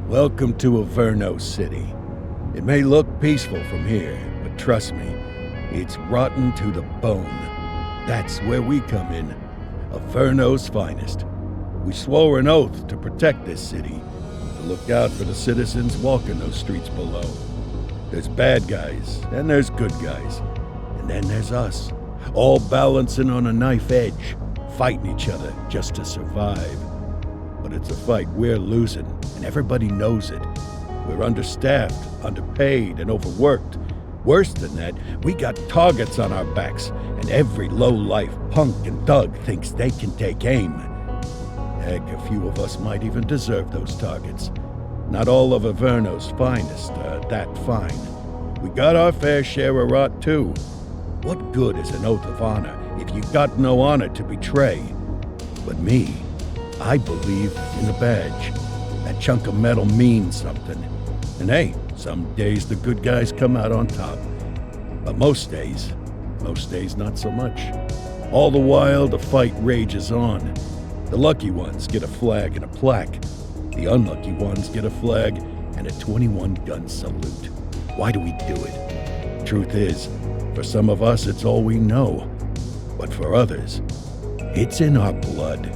Welcome to Aveno City. It may look peaceful from here, but trust me, it's rotten to the bone. That's where we come in. Aveno's finest. We swore an oath to protect this city, to look out for the citizens walking those streets below. There's bad guys, and there's good guys. And then there's us, all balancing on a knife edge, fighting each other just to survive. But it's a fight we're losing, and everybody knows it. We're understaffed, underpaid, and overworked. Worse than that, we got targets on our backs, and every low-life punk and thug thinks they can take aim. Heck, a few of us might even deserve those targets. Not all of Aveno's finest are that fine. We got our fair share of rot, too. What good is an oath of honor if you got no honor to betray? But me, I believe in the badge. That chunk of metal means something. And hey, some days the good guys come out on top. But most days not so much. All the while, the fight rages on. The lucky ones get a flag and a plaque. The unlucky ones get a flag and a 21-gun salute. Why do we do it? Truth is, for some of us it's all we know. But for others, it's in our blood.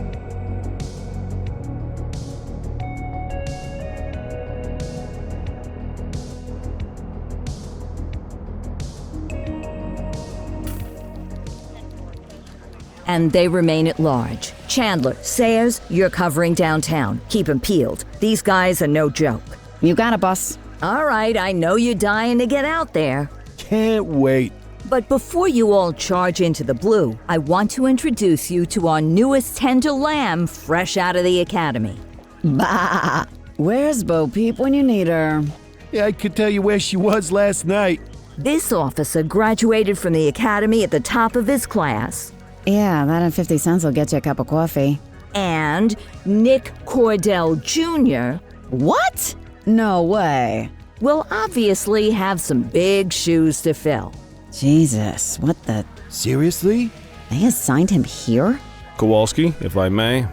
And they remain at large. Chandler, Sayers, you're covering downtown. Keep 'em peeled. These guys are no joke. You got it, boss. All right, I know you're dying to get out there. Can't wait. But before you all charge into the blue, I want to introduce you to our newest tender lamb fresh out of the academy. Bah! Where's Bo Peep when you need her? Yeah, I could tell you where she was last night. This officer graduated from the academy at the top of his class. Yeah, that and 50 cents will get you a cup of coffee. And Nick Cordell Jr. What? No way. will obviously have some big shoes to fill. Jesus, what the... Seriously? They assigned him here? Kowalski, if I may,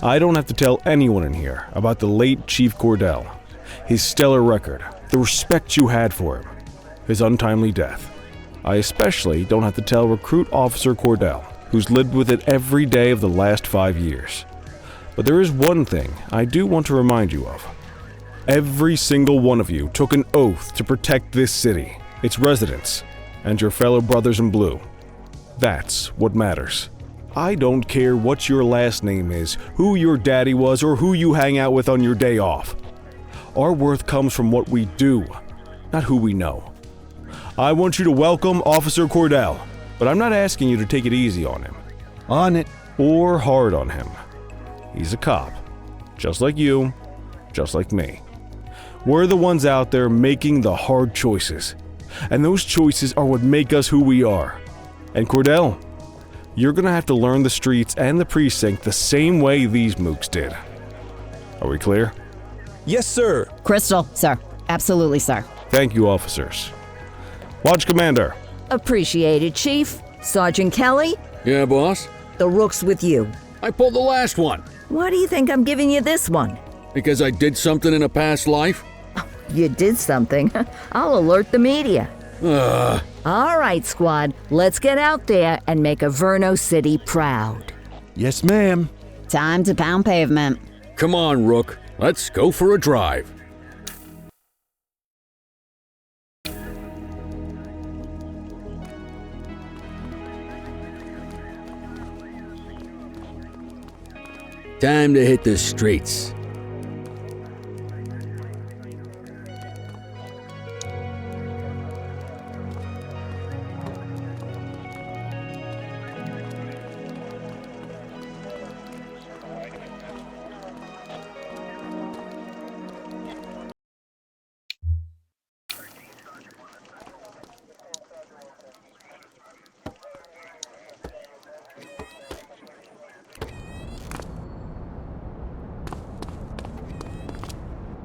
I don't have to tell anyone in here about the late Chief Cordell, his stellar record, the respect you had for him, his untimely death. I especially don't have to tell Recruit Officer Cordell, who's lived with it every day of the last 5 years. But there is one thing I do want to remind you of. Every single one of you took an oath to protect this city, its residents, and your fellow brothers in blue. That's what matters. I don't care what your last name is, who your daddy was, or who you hang out with on your day off. Our worth comes from what we do, not who we know. I want you to welcome Officer Cordell, but I'm not asking you to take it easy on him. On it. Or hard on him. He's a cop, just like you, just like me. We're the ones out there making the hard choices, and those choices are what make us who we are. And Cordell, you're gonna have to learn the streets and the precinct the same way these mooks did. Are we clear? Yes, sir. Crystal, sir. Absolutely, sir. Thank you, officers. Watch Commander. Appreciated, Chief. Sergeant Kelly, Yeah, boss? the rook's with you. I pulled the last one. Why do you think I'm giving you this one? Because I did something in a past life? You did something. I'll alert the media. Ugh. All right, squad. Let's get out there and make Aveno City proud. Yes, ma'am. Time to pound pavement. Come on, Rook. Let's go for a drive. Time to hit the streets.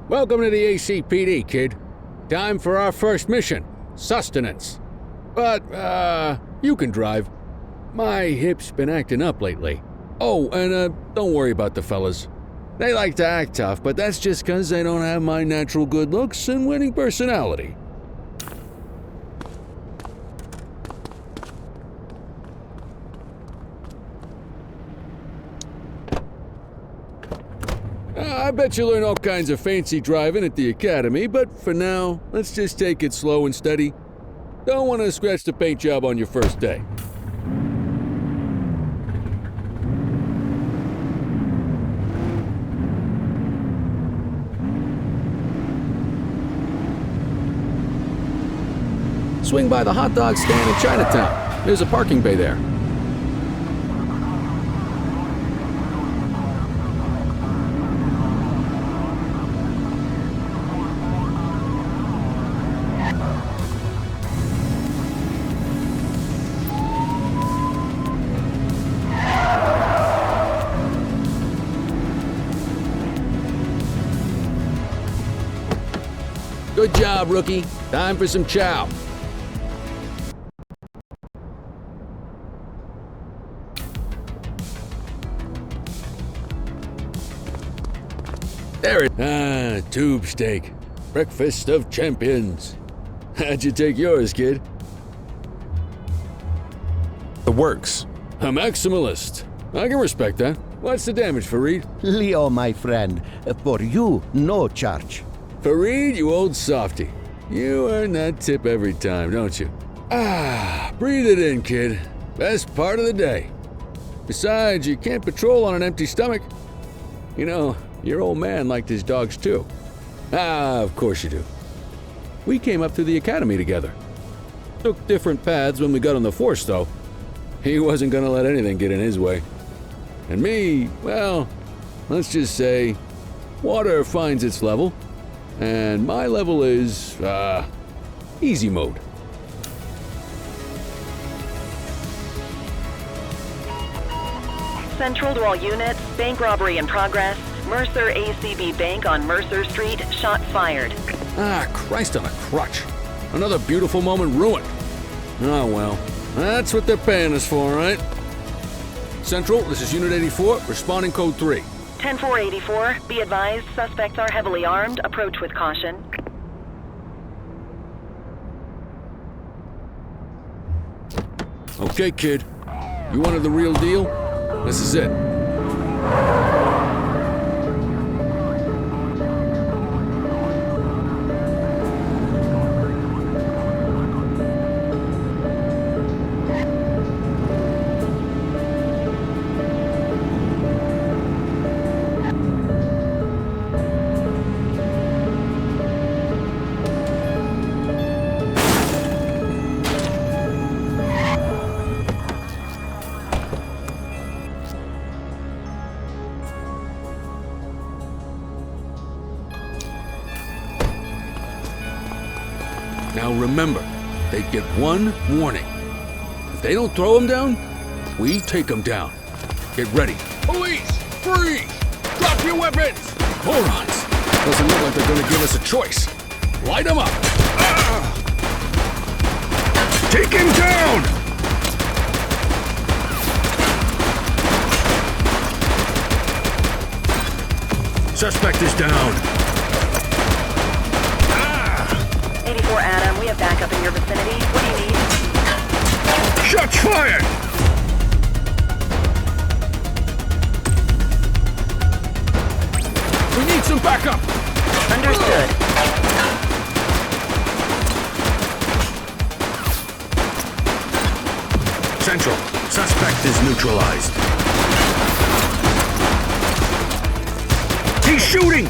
Welcome to the ACPD, kid. Time for our first mission, sustenance. But, you can drive. My hip's been acting up lately. Oh, and, don't worry about the fellas. They like to act tough, but that's just because they don't have my natural good looks and winning personality. I bet you learn all kinds of fancy driving at the academy, but for now, let's just take it slow and steady. Don't want to scratch the paint job on your first day. Swing by the hot dog stand in Chinatown. There's a parking bay there. Good job, rookie. Time for some chow. There it. Tube steak. Breakfast of champions. How'd you take yours, kid? The works. A maximalist. I can respect that. What's the damage, Fareed? Leo, my friend, for you, no charge. Fareed, you old softy. You earn that tip every time, don't you? Breathe it in, kid. Best part of the day. Besides, you can't patrol on an empty stomach. You know, your old man liked his dogs too. Of course you do. We came up through the academy together. Took different paths when we got on the force, though. He wasn't gonna let anything get in his way. And me, well, let's just say, water finds its level. And my level is, easy mode. Central to all units, bank robbery in progress. Mercer ACB Bank on Mercer Street, shot fired. Christ on a crutch. Another beautiful moment ruined. Oh well, that's what they're paying us for, right? Central, this is Unit 84, responding code 3. 10-484, be advised, suspects are heavily armed. Approach with caution. Okay, kid. You wanted the real deal? This is it. Now remember, they get one warning. If they don't throw them down, we take them down. Get ready. Police! Freeze! Drop your weapons! Morons! Doesn't look like they're gonna give us a choice. Light them up! Take him down! Suspect is down. 84 Adam, we have backup in your vicinity. What do you need? Shots fired! We need some backup! Understood. Central, suspect is neutralized. He's shooting!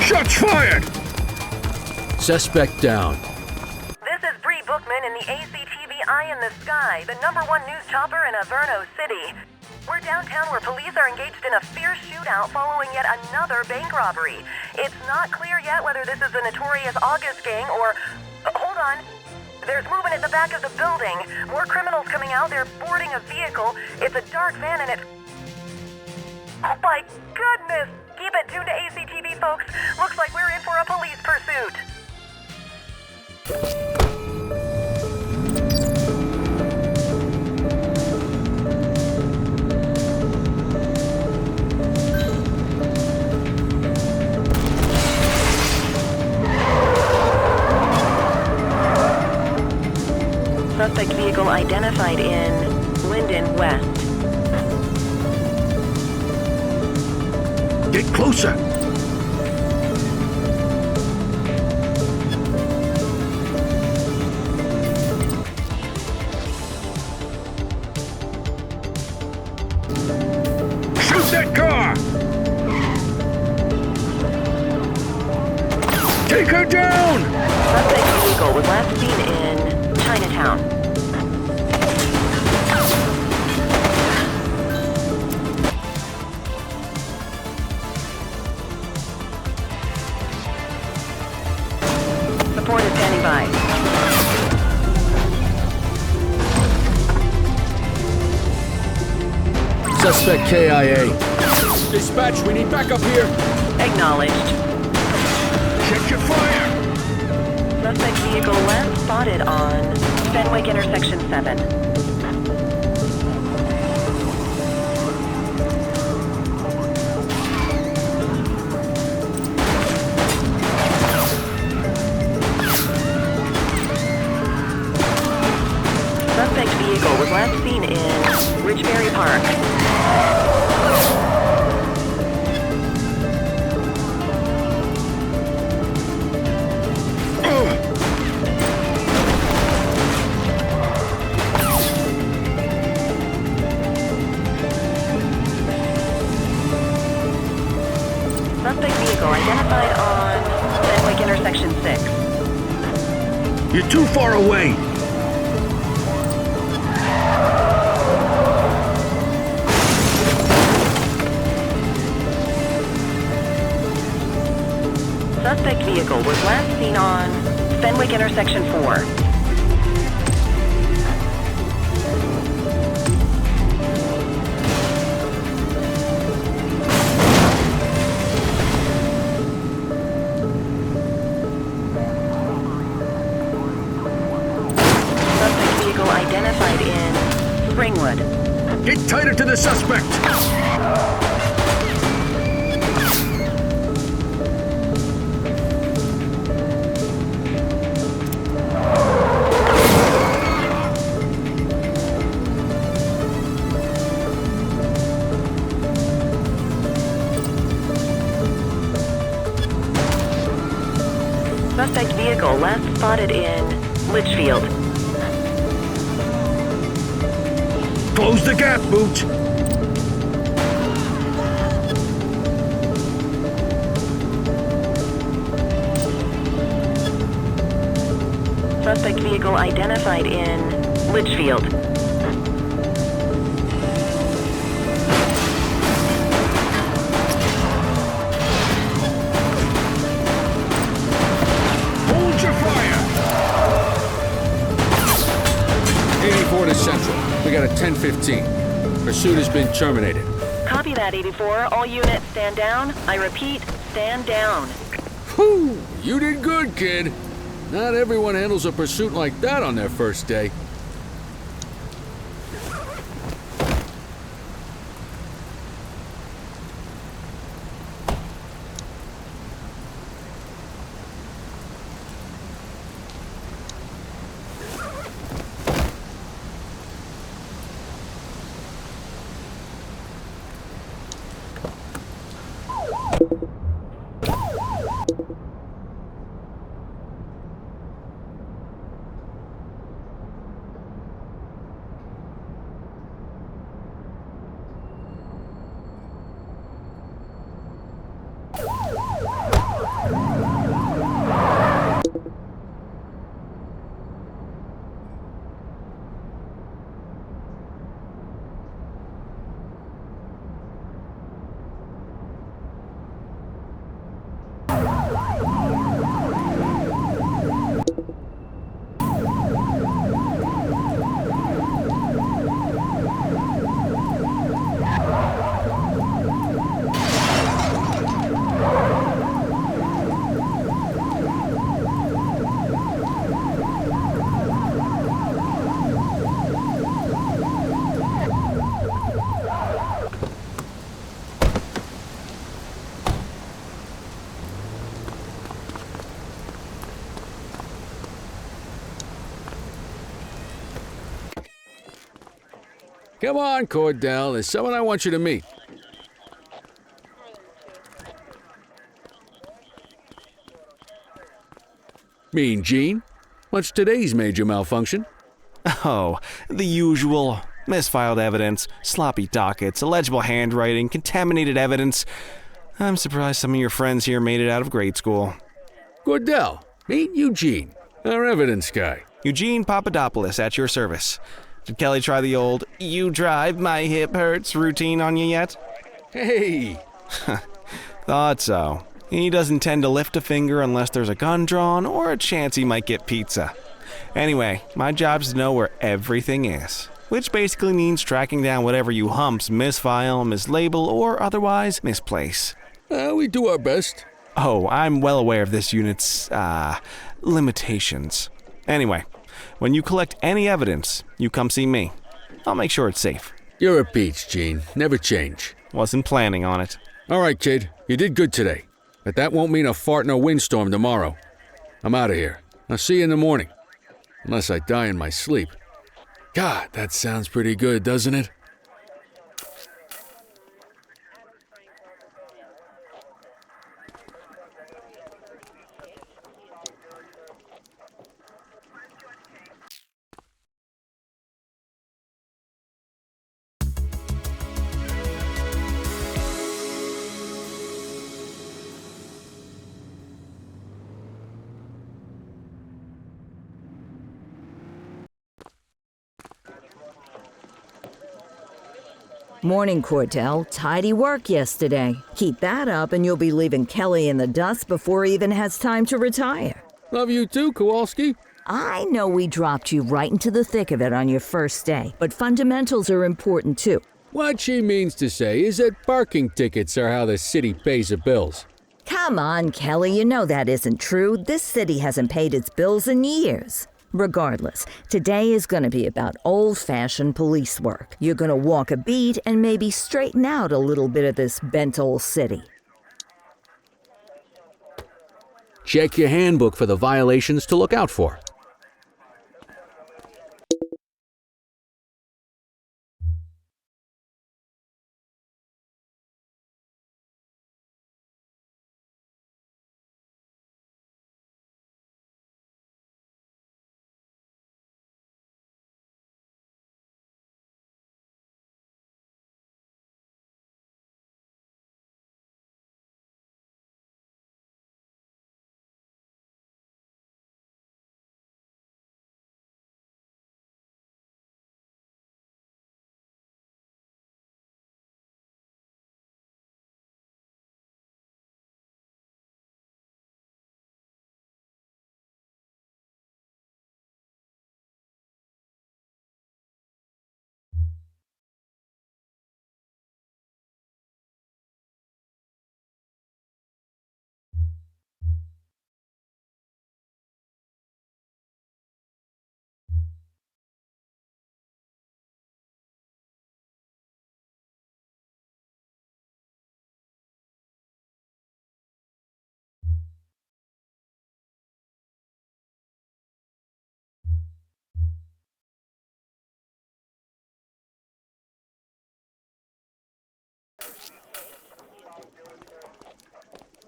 Shots fired! Suspect down. This is Bree Bookman in the ACTV Eye in the the Sky, the #1 news chopper in Aveno City. We're downtown where police are engaged in a fierce shootout following yet another bank robbery. It's not clear yet whether this is the notorious August gang or... hold on. There's movement at the back of the building. More criminals coming out. They're boarding a vehicle. It's a dark van and it... oh my goodness! Keep it tuned to ACTV, folks. Looks like we're in for a police pursuit. Suspect vehicle identified in Linden West. Get closer! Shoot that car! Take her down! Suspect vehicle was last seen in Chinatown. Support is standing by. Suspect KIA. Dispatch, we need backup here. Acknowledged. Check your fire! Suspect vehicle last spotted on Fenwick Intersection 7. Suspect vehicle was last seen in Richbury Park. Suspect vehicle identified on Fenwick Intersection 6. You're too far away! Suspect vehicle was last seen on Fenwick Intersection 4. Suspect vehicle identified in Springwood. Get tighter to the suspect! Suspect vehicle last spotted in Litchfield. Close the gap, Boots! Suspect vehicle identified in Litchfield. Hold your fire! 84 to Central. We got a 10:15. Pursuit has been terminated. Copy that, 84. All units stand down. I repeat, stand down. Whew! You did good, kid. Not everyone handles a pursuit like that on their first day. Come on, Cordell. There's someone I want you to meet. Mean Gene? What's today's major malfunction? Oh, the usual. Misfiled evidence, sloppy dockets, illegible handwriting, contaminated evidence. I'm surprised some of your friends here made it out of grade school. Cordell, meet Eugene, our evidence guy. Eugene Papadopoulos at your service. Did Kelly try the old, "you drive, my hip hurts" routine on you yet? Hey! Thought so. He doesn't tend to lift a finger unless there's a gun drawn or a chance he might get pizza. Anyway, my job's to know where everything is, which basically means tracking down whatever you humps misfile, mislabel, or otherwise misplace. We do our best. Oh, I'm well aware of this unit's, limitations. Anyway, when you collect any evidence, you come see me. I'll make sure it's safe. You're a peach, Gene. Never change. Wasn't planning on it. All right, kid. You did good today. But that won't mean a fart in a windstorm tomorrow. I'm out of here. I'll see you in the morning. Unless I die in my sleep. God, that sounds pretty good, doesn't it? Morning, Cordell. Tidy work yesterday. Keep that up and you'll be leaving Kelly in the dust before he even has time to retire. Love you too, Kowalski. I know we dropped you right into the thick of it on your first day, but fundamentals are important too. What she means to say is that parking tickets are how the city pays the bills. Come on, Kelly, you know that isn't true. This city hasn't paid its bills in years. Regardless, today is going to be about old-fashioned police work. You're going to walk a beat and maybe straighten out a little bit of this bent old city. Check your handbook for the violations to look out for.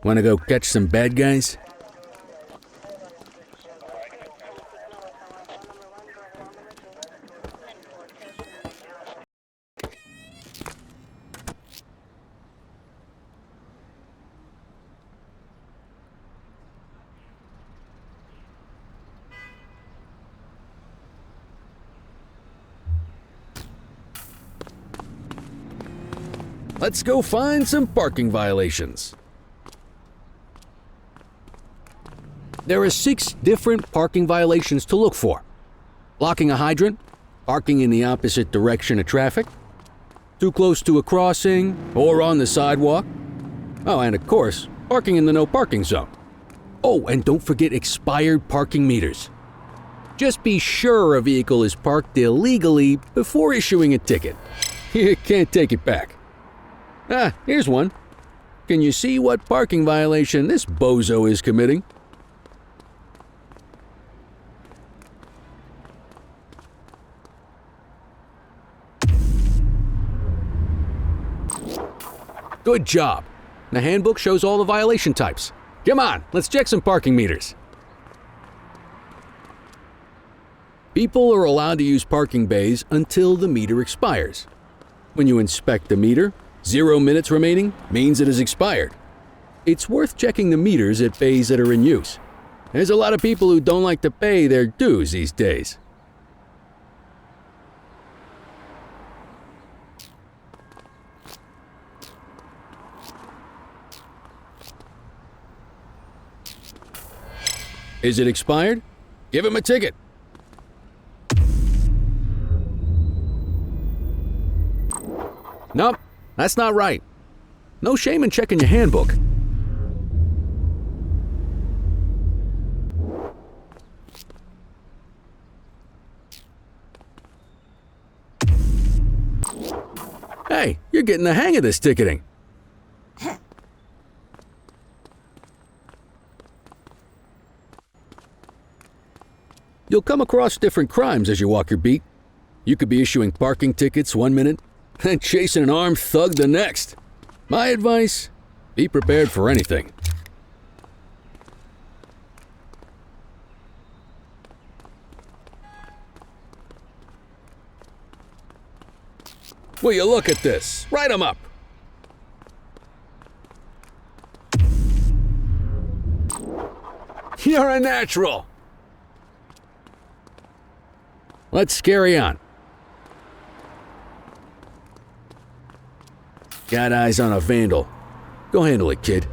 Want to go catch some bad guys? Let's go find some parking violations. There are 6 different parking violations to look for. Blocking a hydrant, parking in the opposite direction of traffic, too close to a crossing or on the sidewalk. Oh, and of course, parking in the no parking zone. Oh, and don't forget expired parking meters. Just be sure a vehicle is parked illegally before issuing a ticket. You can't take it back. Ah, here's one. Can you see what parking violation this bozo is committing? Good job. The handbook shows all the violation types. Come on, let's check some parking meters. People are allowed to use parking bays until the meter expires. When you inspect the meter, 0 minutes remaining means it has expired. It's worth checking the meters at bays that are in use. There's a lot of people who don't like to pay their dues these days. Is it expired? Give him a ticket. Nope, that's not right. No shame in checking your handbook. Hey, you're getting the hang of this ticketing. You'll come across different crimes as you walk your beat. You could be issuing parking tickets 1 minute and chasing an armed thug the next. My advice, be prepared for anything. Will you look at this? Write 'em up. You're a natural. Let's carry on. Got eyes on a vandal. Go handle it, kid.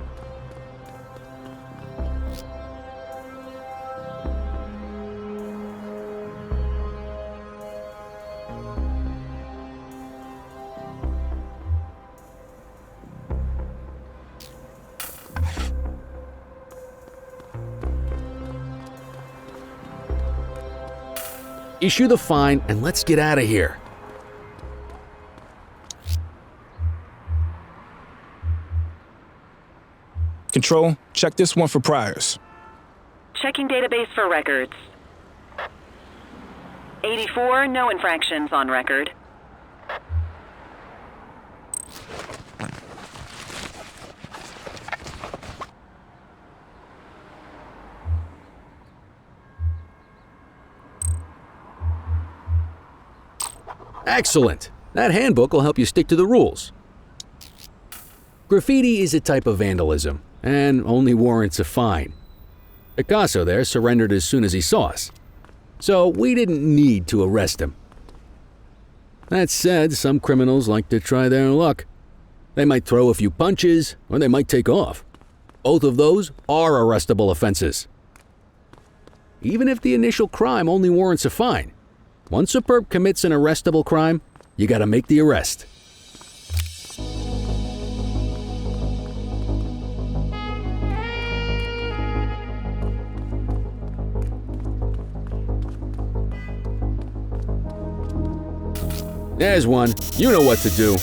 Issue the fine and let's get out of here. Control, check this one for priors. Checking database for records. 84, no infractions on record. Excellent. That handbook will help you stick to the rules. Graffiti is a type of vandalism and only warrants a fine. Picasso there surrendered as soon as he saw us, so we didn't need to arrest him. That said, some criminals like to try their luck. They might throw a few punches, or they might take off. Both of those are arrestable offenses. Even if the initial crime only warrants a fine, once a perp commits an arrestable crime, you gotta make the arrest. There's one. You know what to do.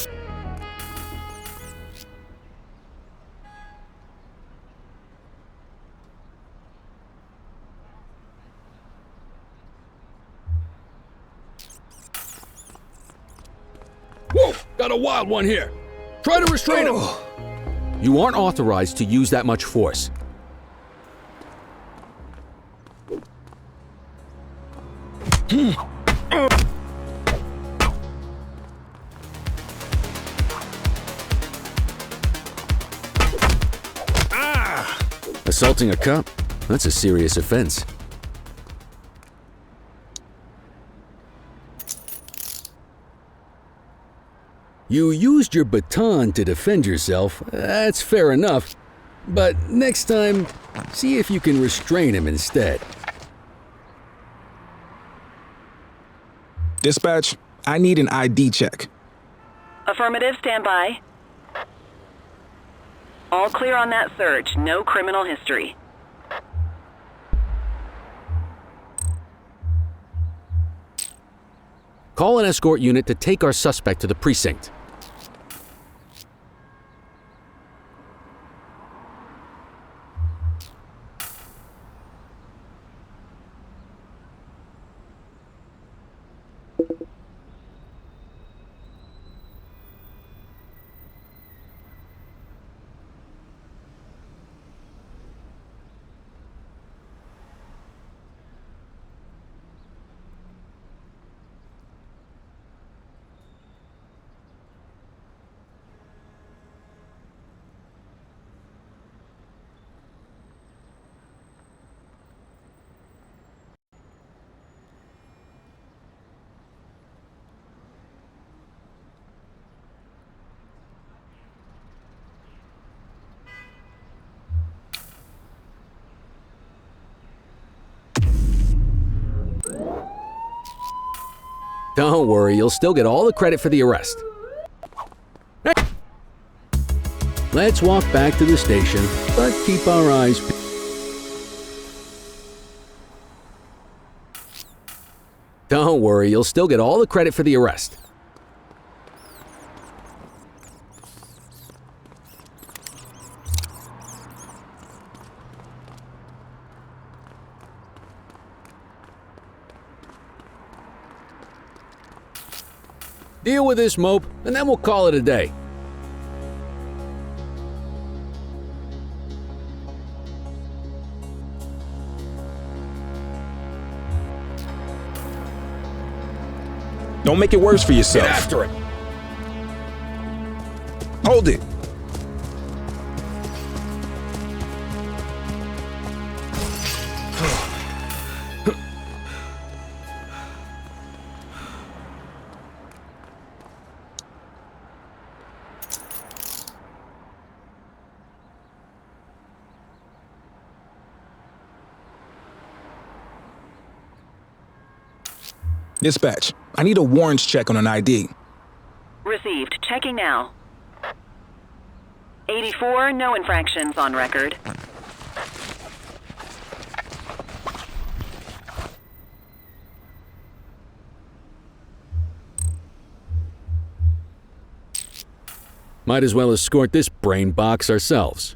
Whoa! Got a wild one here. Try to restrain him. You aren't authorized to use that much force. Assaulting a cop? That's a serious offense. You used your baton to defend yourself. That's fair enough. But next time, see if you can restrain him instead. Dispatch, I need an ID check. Affirmative, stand by. All clear on that search. No criminal history. Call an escort unit to take our suspect to the precinct. Don't worry, you'll still get all the credit for the arrest. Hey. Let's walk back to the station, but keep our eyes peeled. Don't worry, you'll still get all the credit for the arrest. Deal with this mope, and then we'll call it a day. Don't make it worse for yourself. Get after it. Hold it. Dispatch, I need a warrants check on an ID. Received. Checking now. 84, no infractions on record. Might as well escort this brain box ourselves.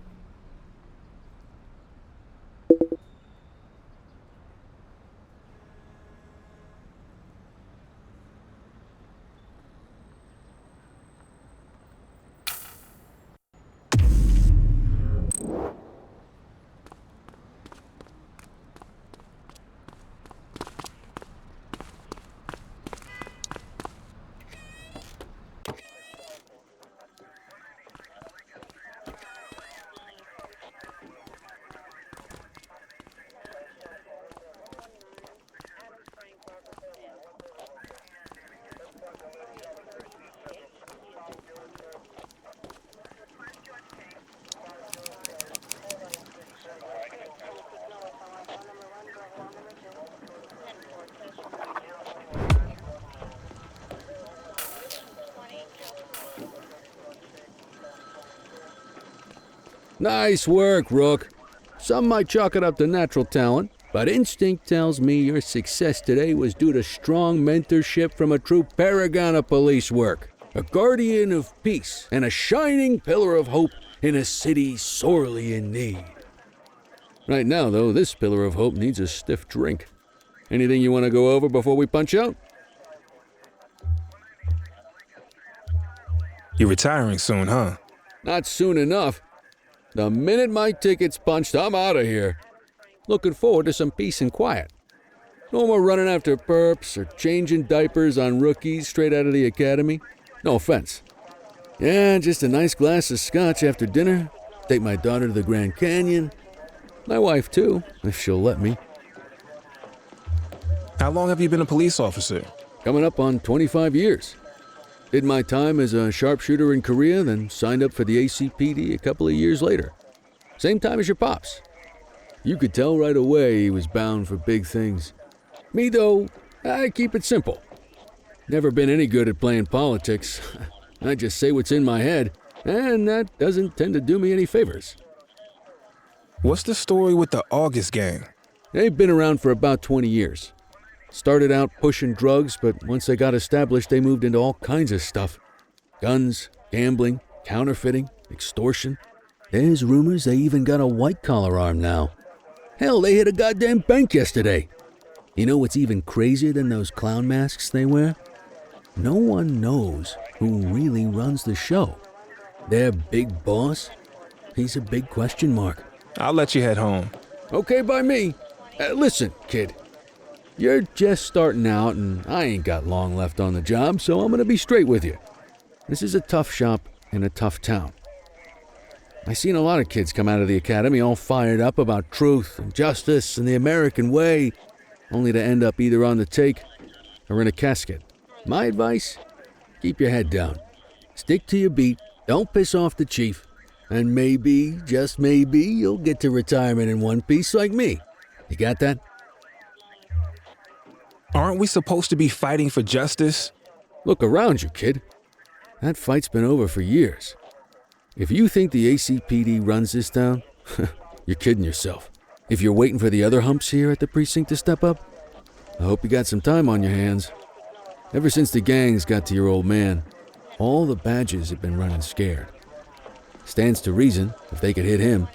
Nice work, Rook. Some might chalk it up to natural talent, but instinct tells me your success today was due to strong mentorship from a true paragon of police work, a guardian of peace, and a shining pillar of hope in a city sorely in need. Right now, though, this pillar of hope needs a stiff drink. Anything you want to go over before we punch out? You're retiring soon, huh? Not soon enough. The minute my ticket's punched, I'm out of here. Looking forward to some peace and quiet. No more running after perps or changing diapers on rookies straight out of the academy. No offense. Yeah, just a nice glass of scotch after dinner. Take my daughter to the Grand Canyon. My wife, too, if she'll let me. How long have you been a police officer? Coming up on 25 years. Did my time as a sharpshooter in Korea, then signed up for the ACPD a couple of years later. Same time as your pops. You could tell right away he was bound for big things. Me, though, I keep it simple. Never been any good at playing politics. I just say what's in my head, and that doesn't tend to do me any favors. What's the story with the August gang? They've been around for about 20 years. Started out pushing drugs, but once they got established, they moved into all kinds of stuff. Guns, gambling, counterfeiting, extortion. There's rumors they even got a white-collar arm now. Hell, they hit a goddamn bank yesterday. You know what's even crazier than those clown masks they wear? No one knows who really runs the show. Their big boss? He's a big question mark. I'll let you head home. Okay by me. Listen, kid. You're just starting out, and I ain't got long left on the job, so I'm gonna be straight with you. This is a tough shop in a tough town. I seen a lot of kids come out of the academy all fired up about truth and justice and the American way, only to end up either on the take or in a casket. My advice? Keep your head down. Stick to your beat, don't piss off the chief, and maybe, just maybe, you'll get to retirement in one piece like me. You got that? Aren't we supposed to be fighting for justice? Look around you, kid. That fight's been over for years. If you think the ACPD runs this town, you're kidding yourself. If you're waiting for the other humps here at the precinct to step up, I hope you got some time on your hands. Ever since the gangs got to your old man, all the badges have been running scared. Stands to reason, if they could hit him,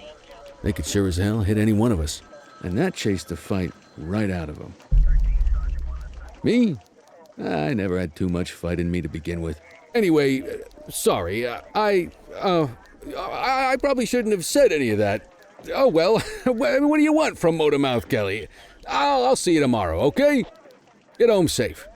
they could sure as hell hit any one of us. And that chased the fight right out of them. Me? I never had too much fight in me to begin with. Anyway, sorry, I probably shouldn't have said any of that. Oh well, what do you want from Motormouth Kelly? I'll see you tomorrow, okay? Get home safe.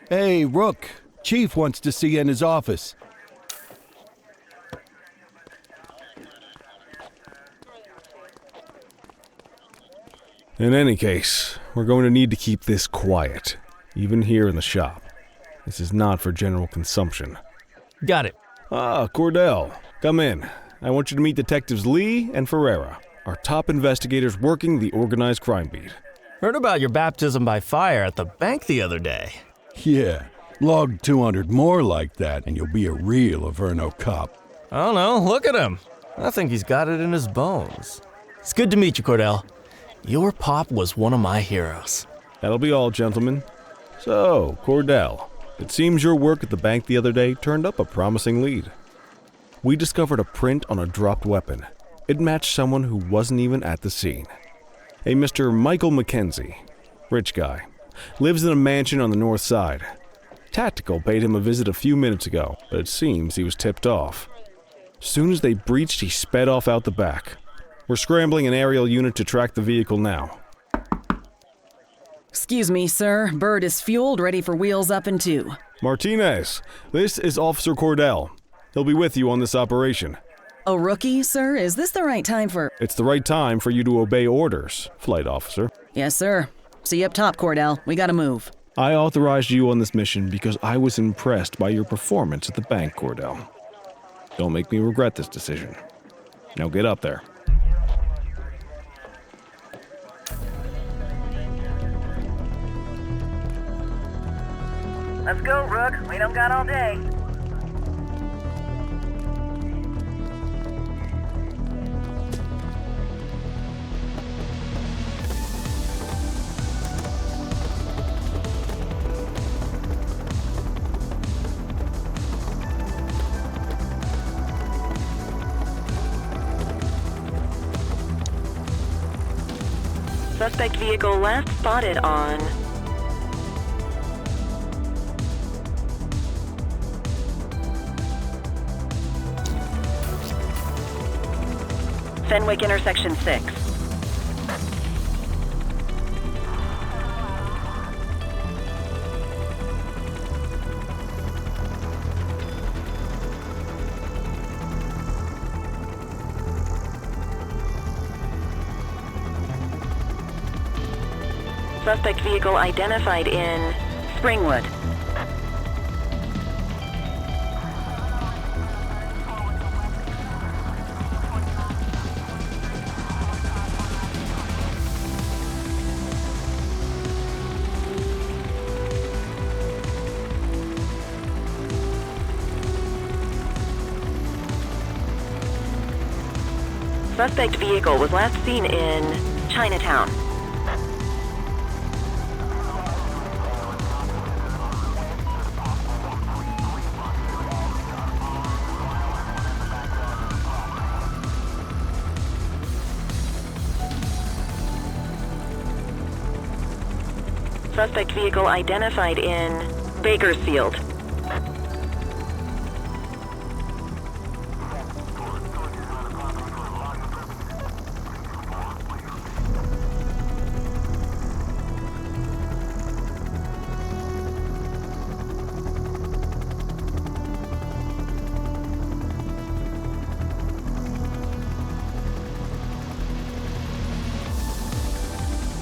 Hey, Rook. Chief wants to see you in his office. In any case, we're going to need to keep this quiet, even here in the shop. This is not for general consumption. Got it. Ah, Cordell, come in. I want you to meet Detectives Lee and Ferreira, our top investigators working the organized crime beat. Heard about your baptism by fire at the bank the other day. Yeah, log 200 more like that and you'll be a real Averno cop. I don't know, look at him. I think he's got it in his bones. It's good to meet you, Cordell. Your pop was one of my heroes. That'll be all, gentlemen. So, Cordell, it seems your work at the bank the other day turned up a promising lead. We discovered a print on a dropped weapon. It matched someone who wasn't even at the scene. A Mr. Michael Mackenzie, rich guy, lives in a mansion on the north side. Tactical paid him a visit a few minutes ago, but it seems he was tipped off. Soon as they breached, he sped off out the back. We're scrambling an aerial unit to track the vehicle now. Excuse me, sir. Bird is fueled, ready for wheels up in 2. Martinez, this is Officer Cordell. He'll be with you on this operation. A rookie, sir? Is this the right time for... It's the right time for you to obey orders, Flight Officer. Yes, sir. See you up top, Cordell. We gotta move. I authorized you on this mission because I was impressed by your performance at the bank, Cordell. Don't make me regret this decision. Now get up there. Let's go, Rook. We don't got all day. Suspect vehicle last spotted on Fenwick intersection 6. Suspect vehicle identified in Springwood. Suspect vehicle was last seen in Chinatown. Suspect vehicle identified in Bakersfield.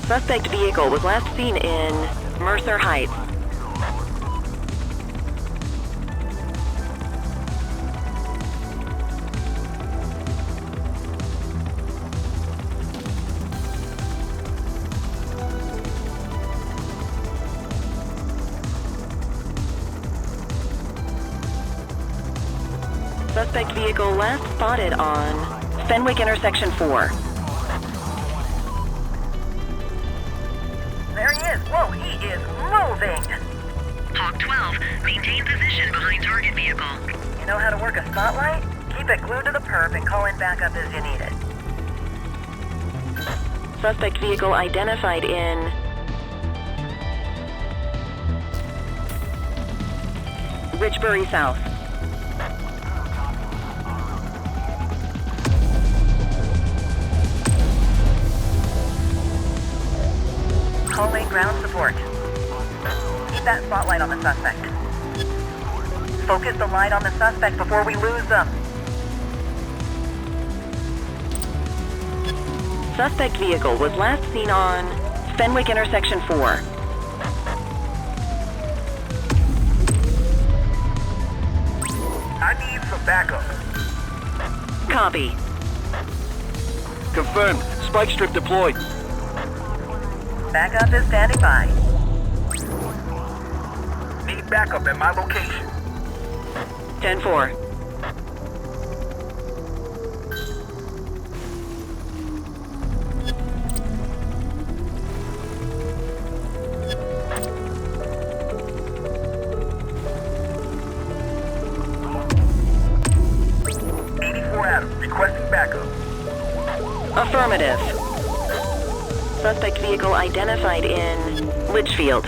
Suspect vehicle was last seen in Mercer Heights. Suspect vehicle last spotted on Fenwick intersection 4. There he is. Whoa, he is moving. Hawk 12, maintain position behind target vehicle. You know how to work a spotlight? Keep it glued to the perp and call in backup as you need it. Suspect vehicle identified in Richbury South. Calling ground support. Keep that spotlight on the suspect. Focus the light on the suspect before we lose them. Suspect vehicle was last seen on Fenwick intersection 4. I need some backup. Copy. Confirmed. Spike strip deployed. Backup is standing by. Need backup at my location. 10-4. Requesting backup. Affirmative. Suspect vehicle identified in Litchfield.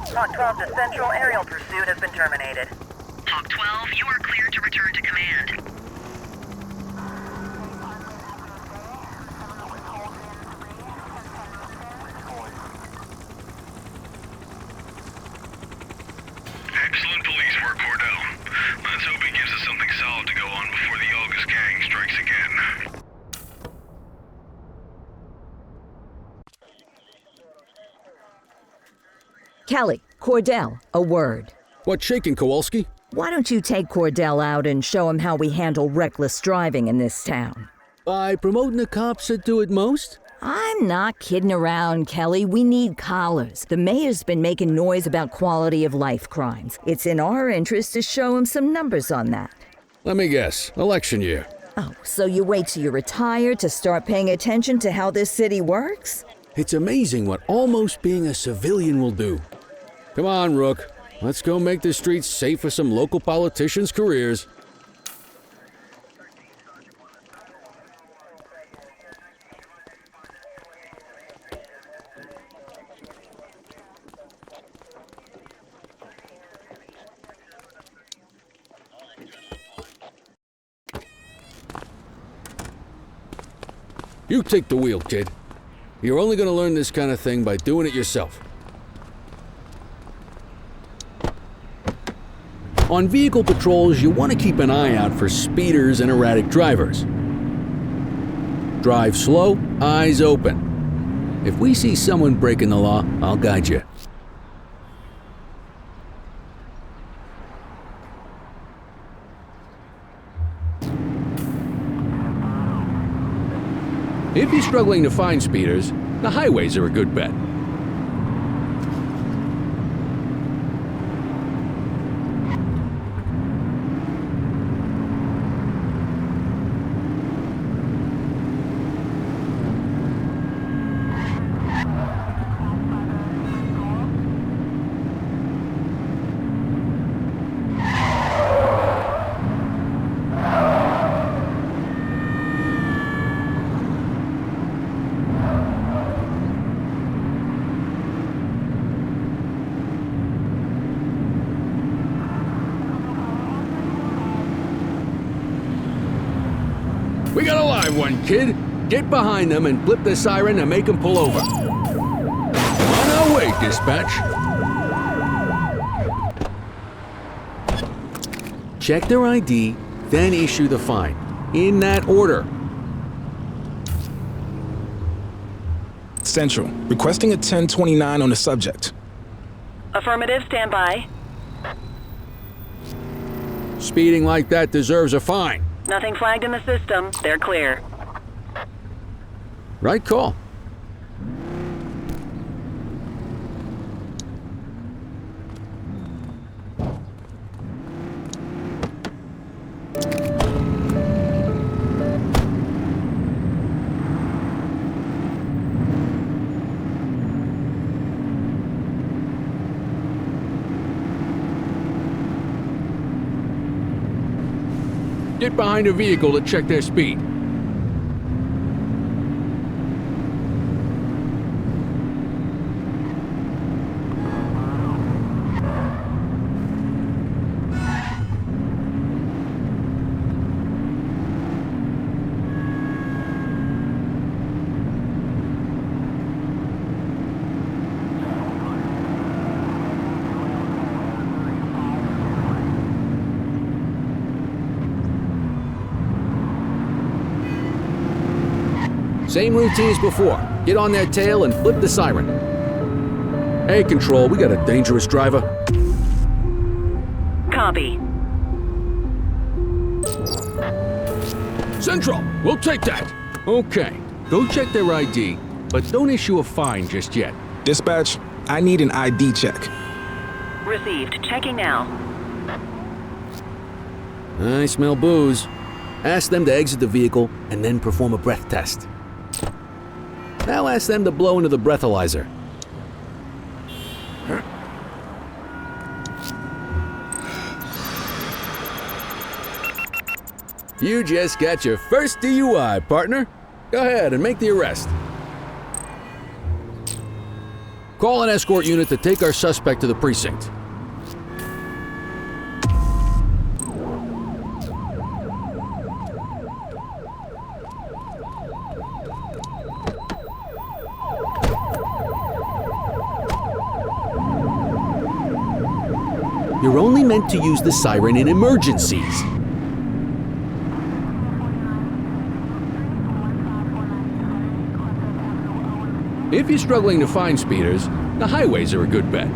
Hawk 12 to Central aerial pursuit has been terminated. Hawk 12, you are cleared to return to command. Excellent police work, Cordell. Let's hope he gives us something solid to go on before the August gang strikes again. Kelly, Cordell, a word. What's shaking, Kowalski? Why don't you take Cordell out and show him how we handle reckless driving in this town? By promoting the cops that do it most? I'm not kidding around, Kelly. We need collars. The mayor's been making noise about quality of life crimes. It's in our interest to show him some numbers on that. Let me guess. Election year. Oh, so you wait till you retire to start paying attention to how this city works? It's amazing what almost being a civilian will do. Come on, Rook. Let's go make the streets safe for some local politicians' careers. You take the wheel, kid. You're only gonna learn this kind of thing by doing it yourself. On vehicle patrols, you want to keep an eye out for speeders and erratic drivers. Drive slow, eyes open. If we see someone breaking the law, I'll guide you. If you're struggling to find speeders, the highways are a good bet. We got a live one, kid. Get behind them and flip the siren and make them pull over. On our way, dispatch. Check their ID, then issue the fine. In that order. Central, requesting a 1029 on the subject. Affirmative, stand by. Speeding like that deserves a fine. Nothing flagged in the system. They're clear. Right call. Get behind a vehicle to check their speed. Same routine as before. Get on their tail and flip the siren. Hey, Control, we got a dangerous driver. Copy. Central, we'll take that. Okay, go check their ID, but don't issue a fine just yet. Dispatch, I need an ID check. Received. Checking now. I smell booze. Ask them to exit the vehicle and then perform a breath test. Now ask them to blow into the breathalyzer. You just got your first DUI, partner. Go ahead and make the arrest. Call an escort unit to take our suspect to the precinct. You're only meant to use the siren in emergencies. If you're struggling to find speeders, the highways are a good bet.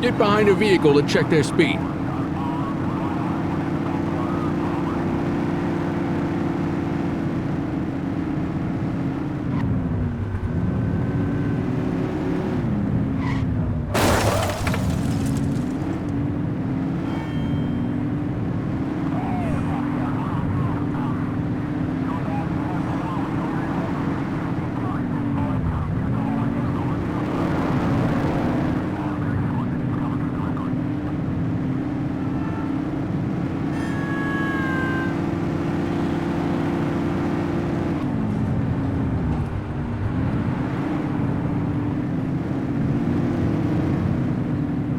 Get behind a vehicle to check their speed.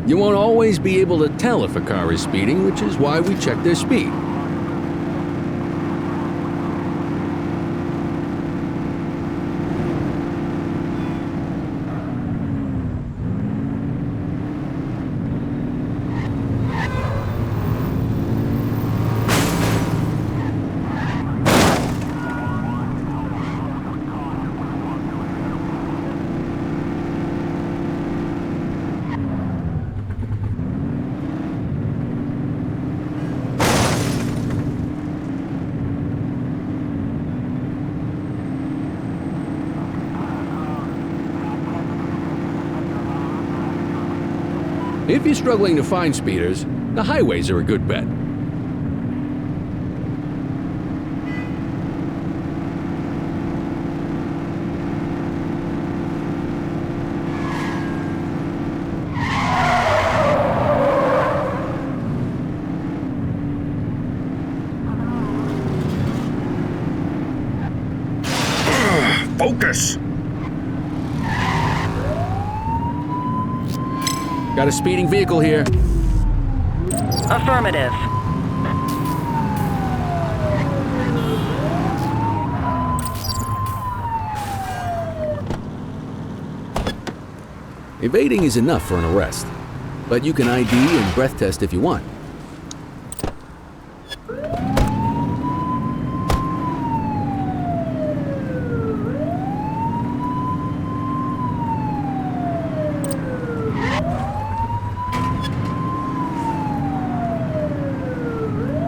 You won't always be able to tell if a car is speeding, which is why we check their speed. If you're struggling to find speeders, the highways are a good bet. Focus! Got a speeding vehicle here. Affirmative. Evading is enough for an arrest, but you can ID and breath test if you want.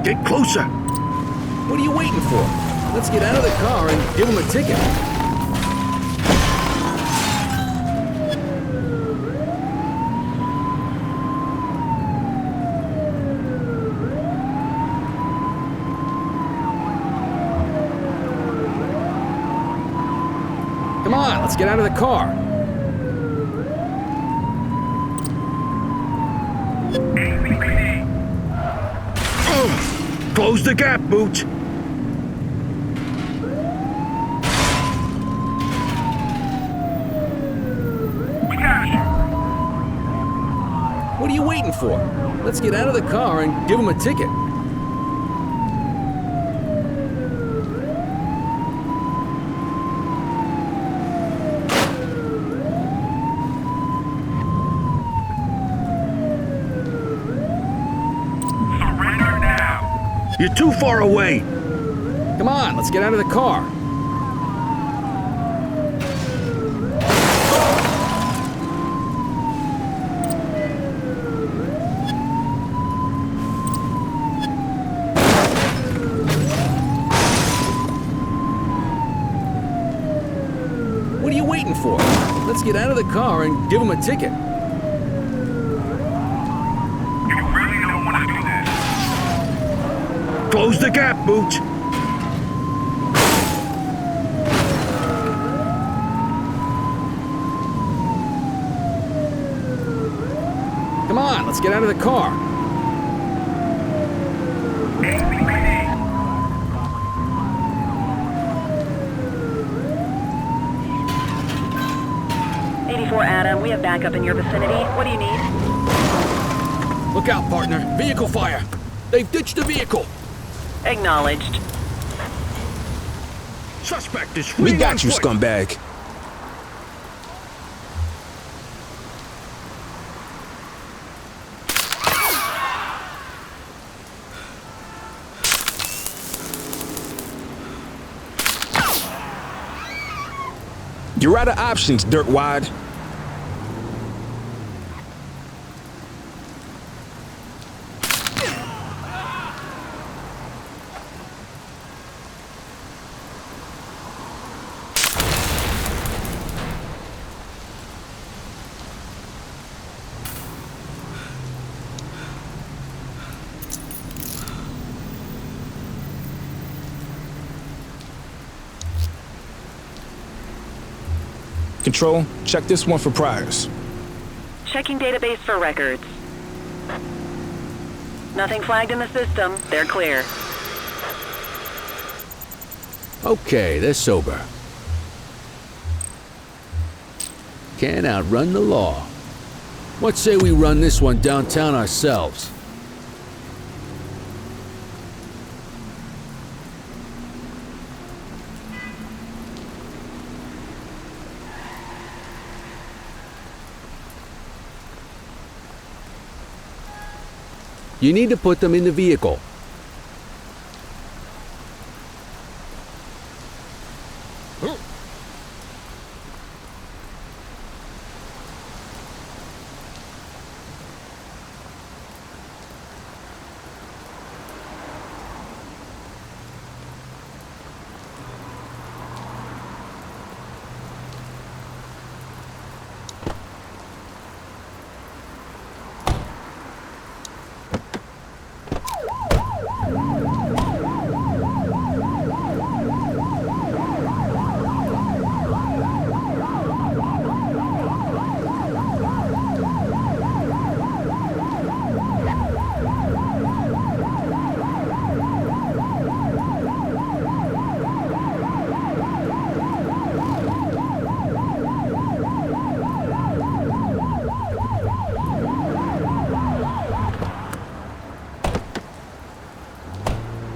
Get closer! What are you waiting for? Let's get out of the car and give him a ticket. Come on, let's get out of the car. Close the gap, Boots! What are you waiting for? Let's get out of the car and give him a ticket. Surrender now! You're too far away! Come on, let's get out of the car. What are you waiting for? Let's get out of the car and give him a ticket. You really don't want to do this. Close the gap, Boots! Come on, let's get out of the car. ACPD! 84 Adam, we have backup in your vicinity. What do you need? Look out, partner. Vehicle fire. They've ditched the vehicle. Acknowledged. Suspect is We fleeing got on you, foot. scumbag. You're out of options, dirtwad. Control, check this one for priors. Checking database for records. Nothing flagged in the system. They're clear. Okay, they're sober. Can't outrun the law. What say we run this one downtown ourselves? You need to put them in the vehicle.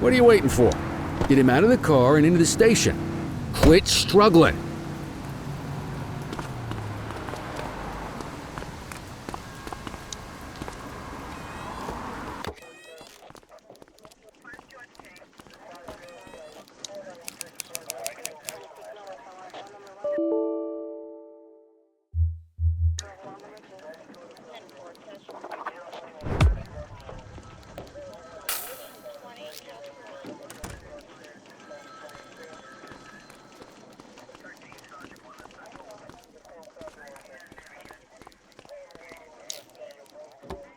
What are you waiting for? Get him out of the car and into the station. Quit struggling.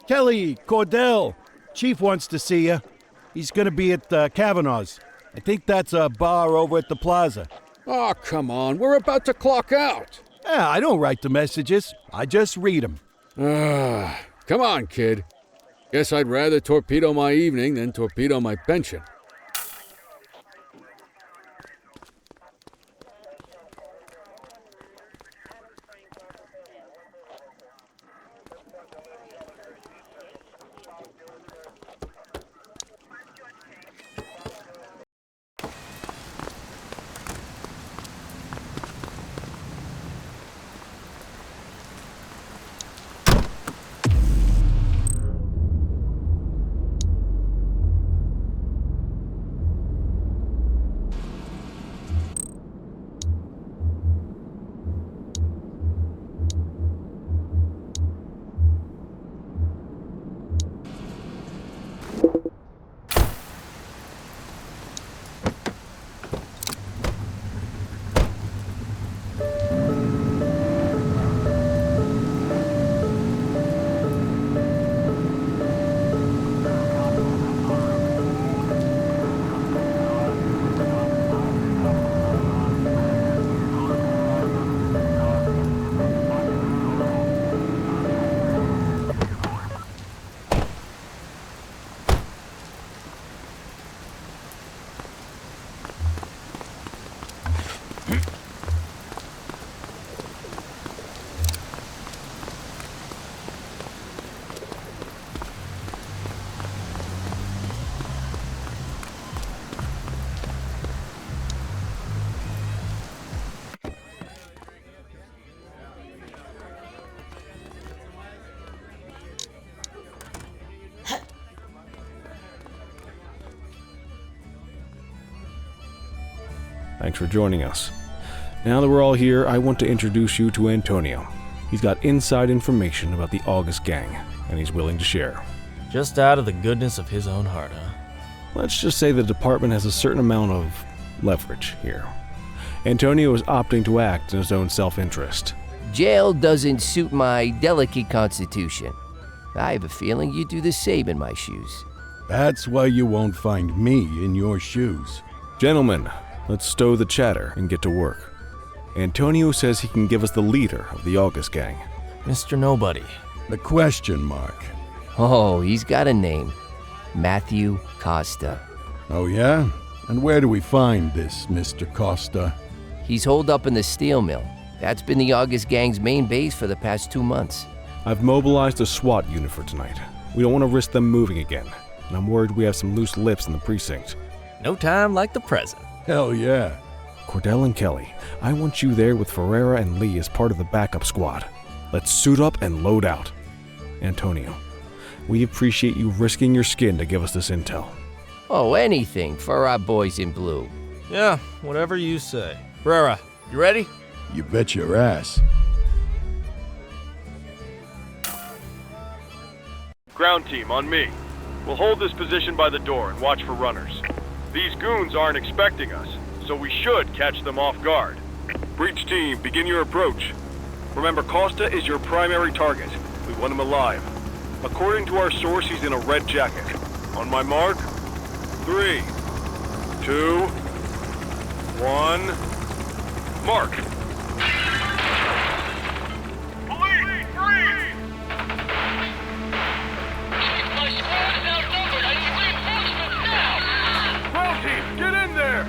Kelly, Cordell, Chief wants to see you. He's gonna be at Kavanaugh's. I think that's a bar over at the plaza. Oh, come on. We're about to clock out. Yeah, I don't write the messages. I just read them. Come on, kid. Guess I'd rather torpedo my evening than torpedo my pension. Thanks for joining us. Now that we're all here, I want to introduce you to Antonio. He's got inside information about the August gang, and he's willing to share. Just out of the goodness of his own heart, huh? Let's just say the department has a certain amount of leverage here. Antonio is opting to act in his own self-interest. Jail doesn't suit my delicate constitution. I have a feeling you'd do the same in my shoes. That's why you won't find me in your shoes. Gentlemen, let's stow the chatter and get to work. Antonio says he can give us the leader of the August gang. Mr. Nobody. The question mark. Oh, he's got a name. Matthew Costa. Oh, yeah? And where do we find this Mr. Costa? He's holed up in the steel mill. That's been the August gang's main base for the past 2 months. I've mobilized a SWAT unit for tonight. We don't want to risk them moving again, and I'm worried we have some loose lips in the precinct. No time like the present. Hell yeah. Cordell and Kelly, I want you there with Ferreira and Lee as part of the backup squad. Let's suit up and load out. Antonio, we appreciate you risking your skin to give us this intel. Oh, anything for our boys in blue. Yeah, whatever you say. Ferreira, you ready? You bet your ass. Ground team, on me. We'll hold this position by the door and watch for runners. These goons aren't expecting us, so we should catch them off guard. Breach team, begin your approach. Remember, Costa is your primary target. We want him alive. According to our source, he's in a red jacket. On my mark, 3, 2, 1, mark! Police, freeze! My squad is outnumbered. I need reinforcements now! Ground team, get in there!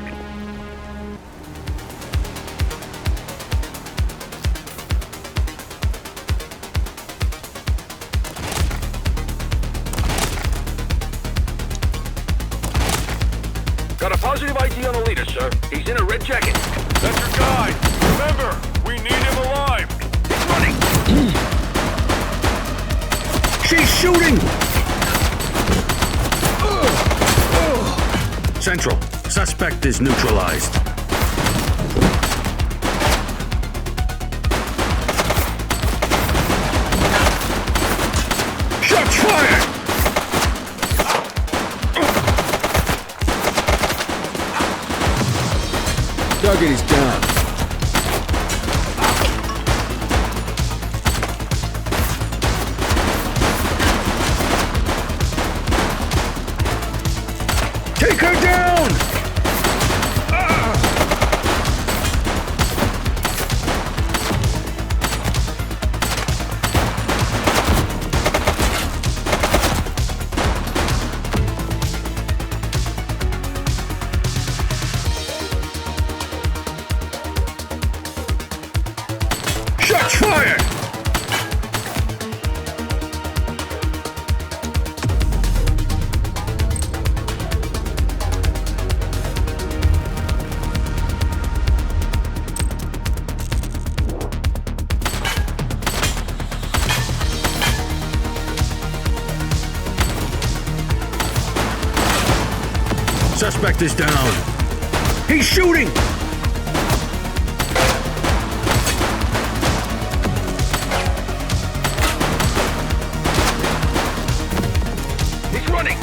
Got a positive ID on the leader, sir. He's in a red jacket. That's your guy. Remember, we need him alive. He's running. She's shooting! Central. Suspect is neutralized. Shots fired! Target is down. Take her down! Shots fired! Suspect is down. He's shooting! He's running!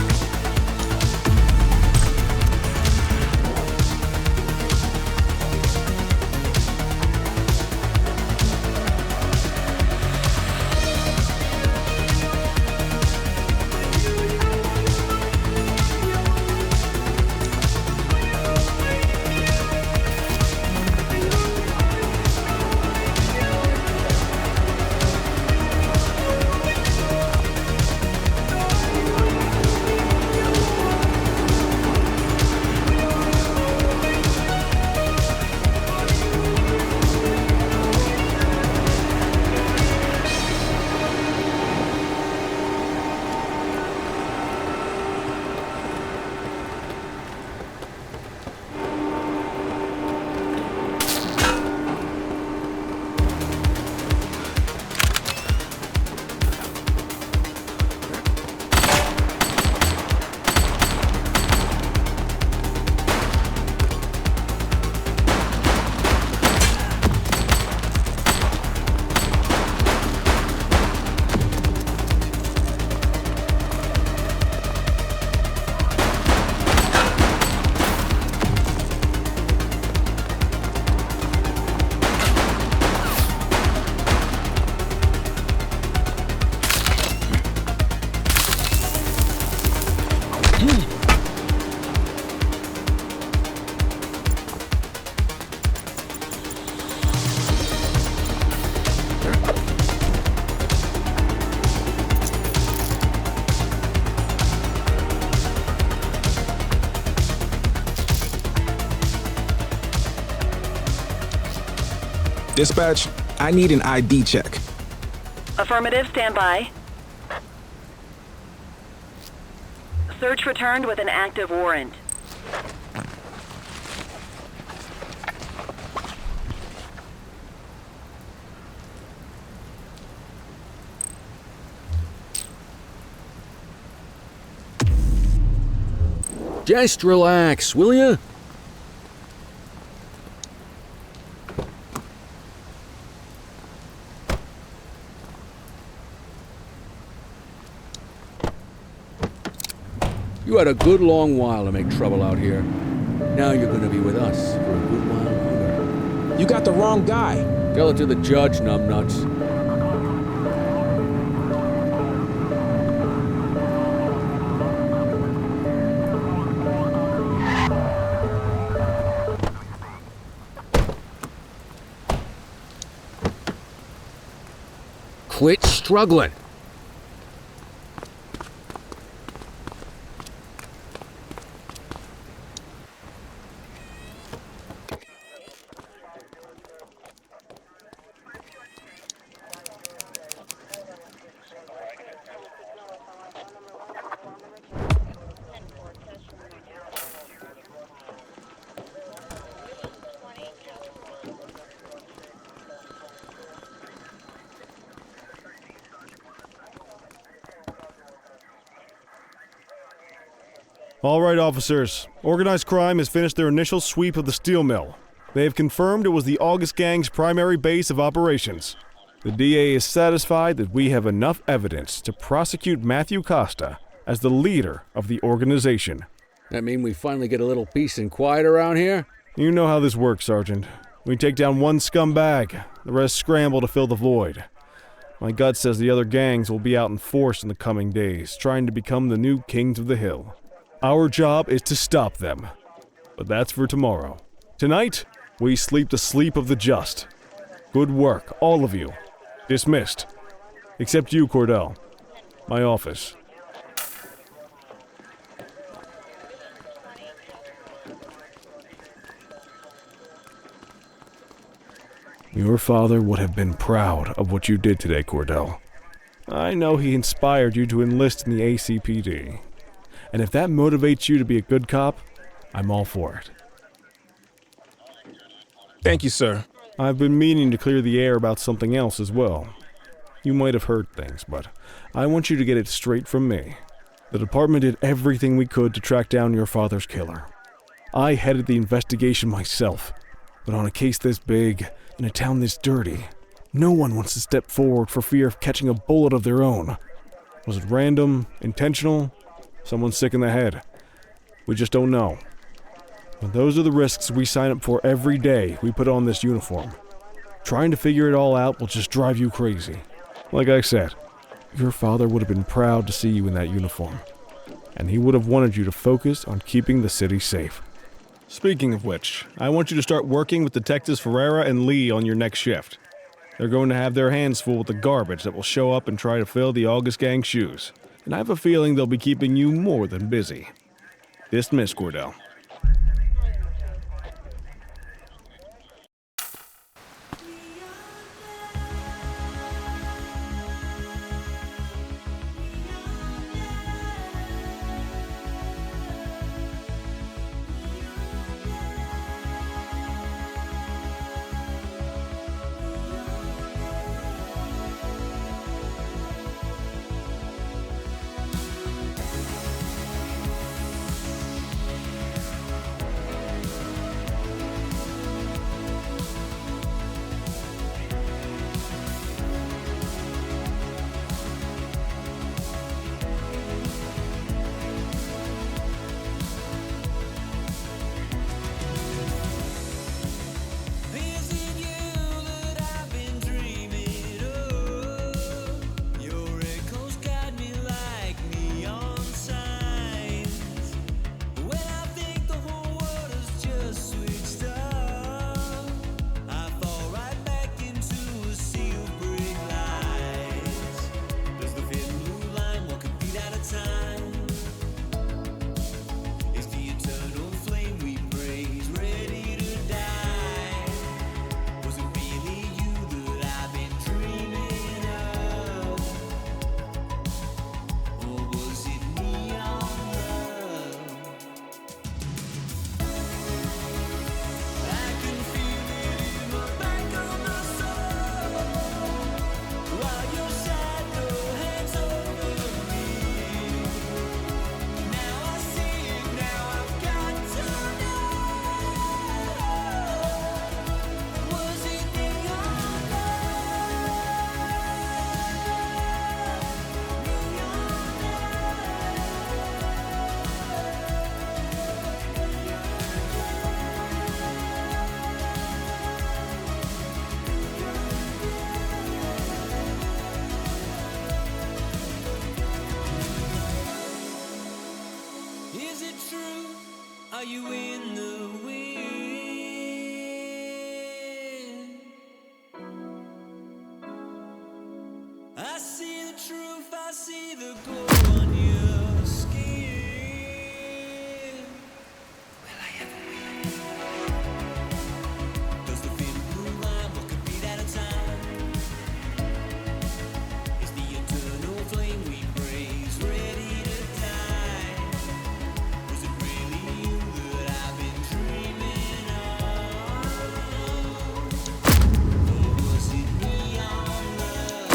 Dispatch, I need an ID check. Affirmative, stand by. Search returned with an active warrant. Just relax, will ya? You had a good long while to make trouble out here. Now you're gonna be with us for a good while longer. You got the wrong guy. Tell it to the judge, numbnuts. Quit struggling. All right, officers. Organized crime has finished their initial sweep of the steel mill. They have confirmed it was the August Gang's primary base of operations. The DA is satisfied that we have enough evidence to prosecute Matthew Costa as the leader of the organization. That mean we finally get a little peace and quiet around here? You know how this works, Sergeant. We take down one scumbag, the rest scramble to fill the void. My gut says the other gangs will be out in force in the coming days, trying to become the new kings of the hill. Our job is to stop them. But that's for tomorrow. Tonight, we sleep the sleep of the just. Good work, all of you. Dismissed. Except you, Cordell. My office. Your father would have been proud of what you did today, Cordell. I know he inspired you to enlist in the ACPD. And if that motivates you to be a good cop, I'm all for it. Thank you, sir. I've been meaning to clear the air about something else as well. You might have heard things, but I want you to get it straight from me. The department did everything we could to track down your father's killer. I headed the investigation myself, but on a case this big, in a town this dirty, no one wants to step forward for fear of catching a bullet of their own. Was it random, intentional? Someone sick in the head? We just don't know. But those are the risks we sign up for every day we put on this uniform. Trying to figure it all out will just drive you crazy. Like I said, your father would have been proud to see you in that uniform. And he would have wanted you to focus on keeping the city safe. Speaking of which, I want you to start working with Detectives Ferreira and Lee on your next shift. They're going to have their hands full with the garbage that will show up and try to fill the August Gang's shoes. And I have a feeling they'll be keeping you more than busy. Dismiss, Cordell. Is it true? Are you in the wind? I see the truth, I see the glow on your skin. Will I ever win? Does the thin blue line look a beat at a time? Is the eternal flame we praise ready to die? Was it really you that I've been dreaming of? Or was it neon love?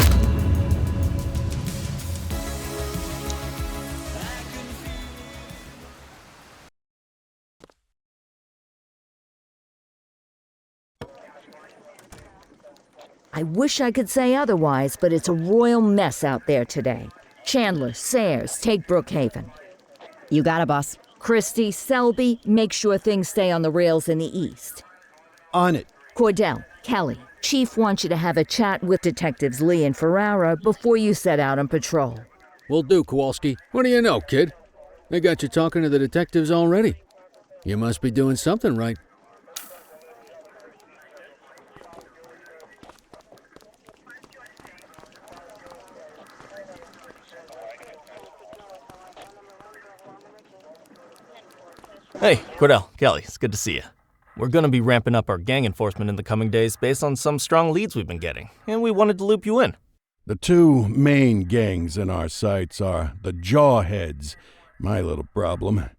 I can feel. I wish I could say otherwise, but it's a royal mess out there today. Chandler, Sayers, take Brookhaven. You got it, boss. Christie, Selby, make sure things stay on the rails in the east. On it. Cordell, Kelly, Chief wants you to have a chat with Detectives Lee and Ferrara before you set out on patrol. Will do, Kowalski. What do you know, kid? They got you talking to the detectives already. You must be doing something right. Hey, Cordell, Kelly, it's good to see you. We're gonna be ramping up our gang enforcement in the coming days based on some strong leads we've been getting, and we wanted to loop you in. The two main gangs in our sights are the Jawheads, my little problem,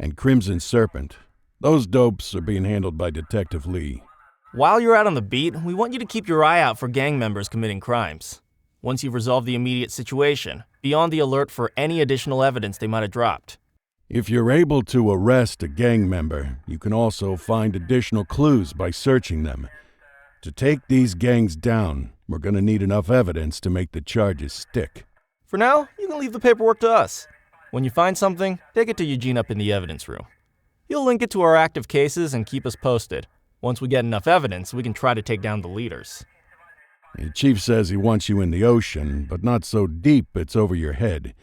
and Crimson Serpent. Those dopes are being handled by Detective Lee. While you're out on the beat, we want you to keep your eye out for gang members committing crimes. Once you've resolved the immediate situation, be on the alert for any additional evidence they might have dropped. If you're able to arrest a gang member, you can also find additional clues by searching them. To take these gangs down, we're going to need enough evidence to make the charges stick. For now, you can leave the paperwork to us. When you find something, take it to Eugene up in the evidence room. He'll link it to our active cases and keep us posted. Once we get enough evidence, we can try to take down the leaders. The chief says he wants you in the ocean, but not so deep it's over your head.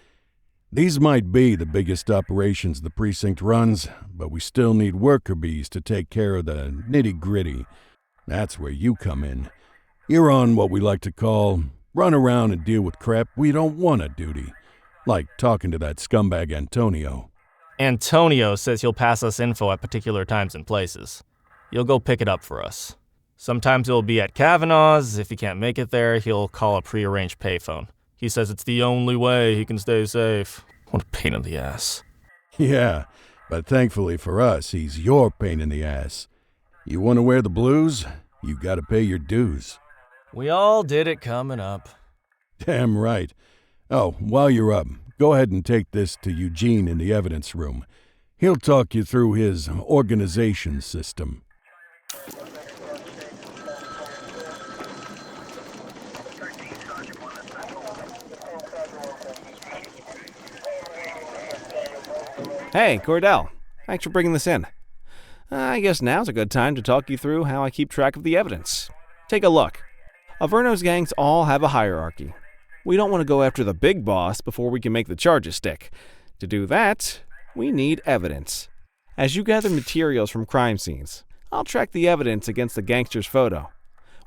These might be the biggest operations the precinct runs, but we still need worker bees to take care of the nitty-gritty. That's where you come in. You're on what we like to call run around and deal with crap we don't want to duty, like talking to that scumbag Antonio. Antonio says he'll pass us info at particular times and places. He'll go pick it up for us. Sometimes it'll be at Kavanaugh's. If he can't make it there, he'll call a prearranged payphone. He says it's the only way he can stay safe. What a pain in the ass. Yeah, but thankfully for us, he's your pain in the ass. You want to wear the blues? You gotta pay your dues. We all did it coming up. Damn right. Oh, while you're up, go ahead and take this to Eugene in the evidence room. He'll talk you through his organization system. Hey, Cordell. Thanks for bringing this in. I guess now's a good time to talk you through how I keep track of the evidence. Take a look. Aveno's gangs all have a hierarchy. We don't want to go after the big boss before we can make the charges stick. To do that, we need evidence. As you gather materials from crime scenes, I'll track the evidence against the gangster's photo.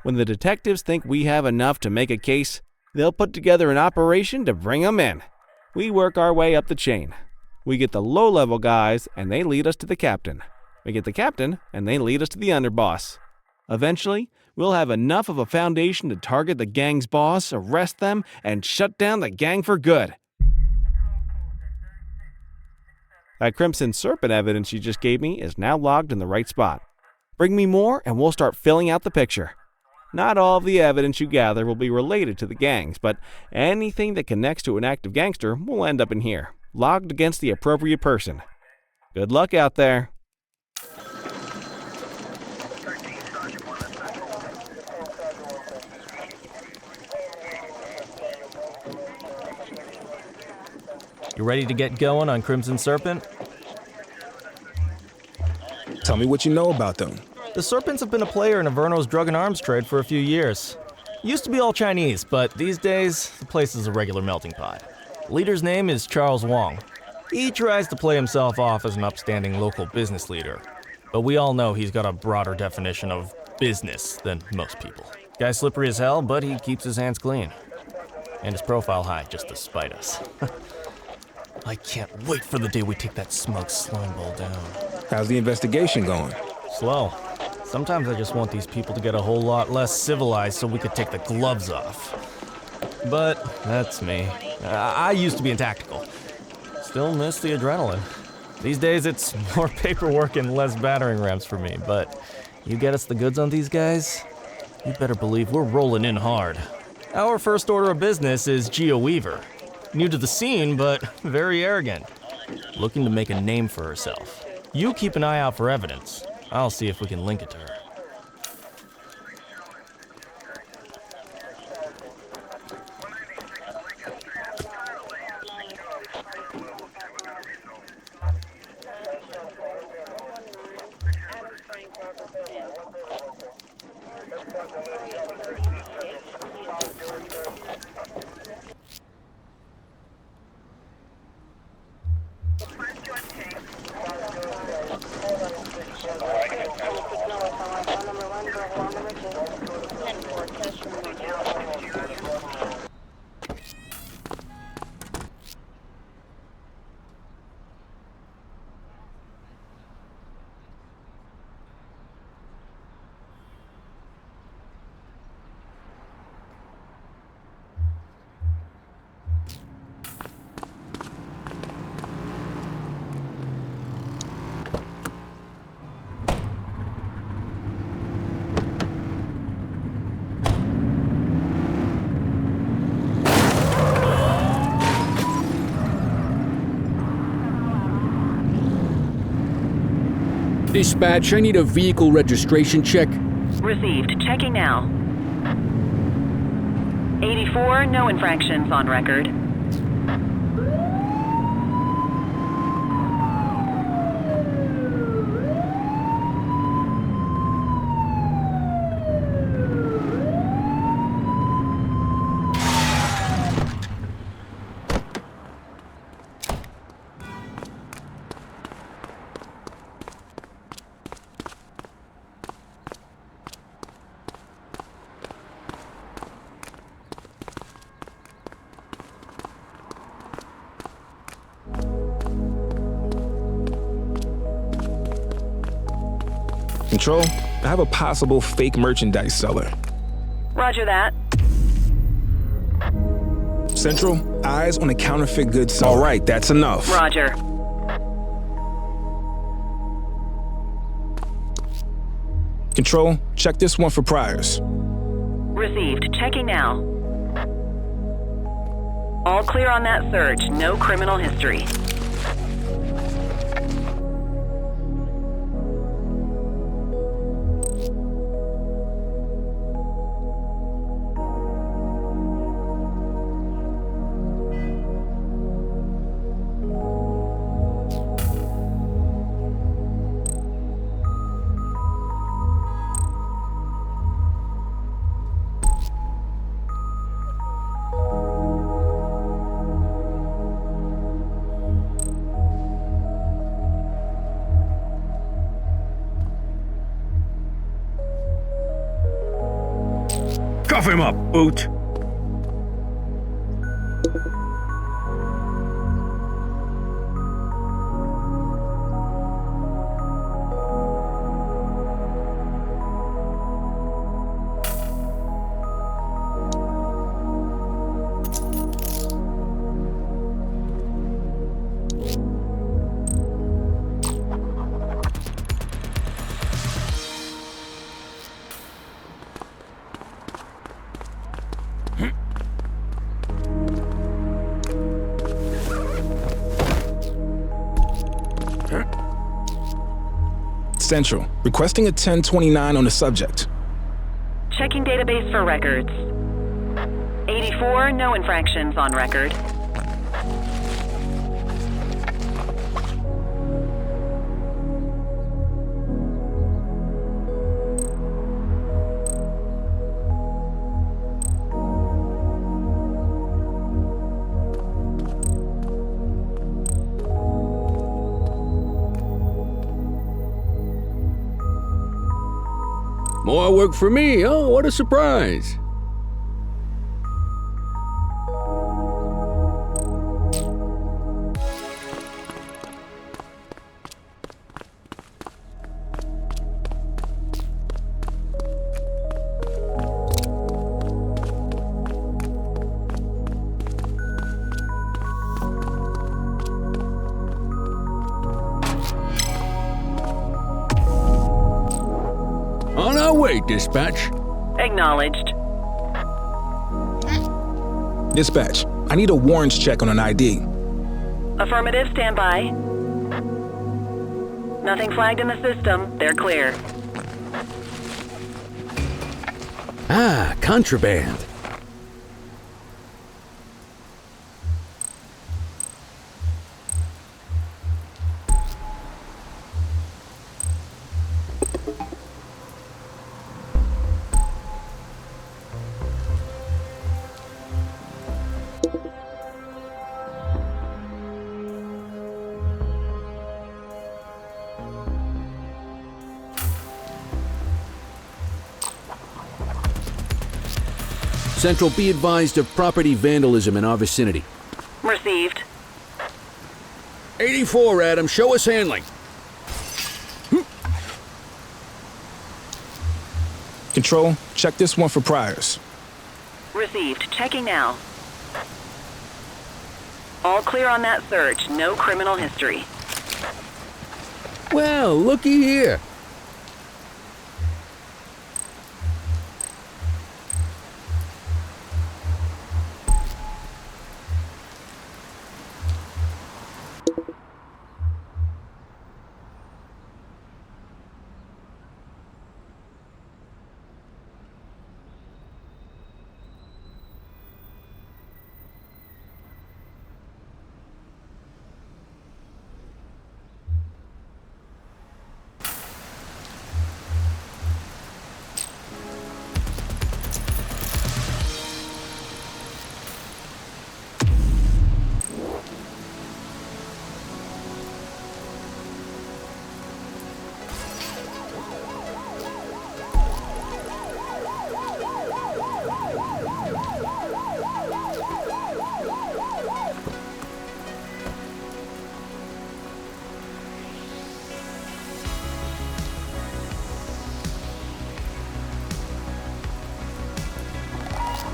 When the detectives think we have enough to make a case, they'll put together an operation to bring them in. We work our way up the chain. We get the low-level guys, and they lead us to the captain. We get the captain, and they lead us to the underboss. Eventually, we'll have enough of a foundation to target the gang's boss, arrest them, and shut down the gang for good. That Crimson Serpent evidence you just gave me is now logged in the right spot. Bring me more, and we'll start filling out the picture. Not all of the evidence you gather will be related to the gangs, but anything that connects to an active gangster will end up in here, logged against the appropriate person. Good luck out there. You ready to get going on Crimson Serpent? Tell me what you know about them. The Serpents have been a player in Aveno's drug and arms trade for a few years. Used to be all Chinese, but these days, the place is a regular melting pot. Leader's name is Charles Wong. He tries to play himself off as an upstanding local business leader, but we all know he's got a broader definition of business than most people. Guy's slippery as hell, but he keeps his hands clean. And his profile high just to spite us. I can't wait for the day we take that smug slime ball down. How's the investigation going? Slow. Sometimes I just want these people to get a whole lot less civilized so we could take the gloves off. But that's me. I used to be in tactical. Still miss the adrenaline. These days it's more paperwork and less battering rams for me, but you get us the goods on these guys, you better believe we're rolling in hard. Our first order of business is Geo Weaver. New to the scene, but very arrogant. Looking to make a name for herself. You keep an eye out for evidence. I'll see if we can link it to her. Dispatch, I need a vehicle registration check. Received. Checking now. 84, no infractions on record. Control, I have a possible fake merchandise seller. Roger that. Central, eyes on a counterfeit goods seller. All right, that's enough. Roger. Control, check this one for priors. Received. Checking now. All clear on that search. No criminal history. Cuff him up, Boot! Central, requesting a 1029 on the subject. Checking database for records. 84, no infractions on record. More work for me. Oh, what a surprise. On our way, dispatch. Acknowledged. Dispatch, I need a warrants check on an ID. Affirmative, stand by. Nothing flagged in the system. They're clear. Ah, contraband. Central, be advised of property vandalism in our vicinity. Received. 84, Adam. Show us handling. Control, check this one for priors. Received. Checking now. All clear on that search. No criminal history. Well, looky here.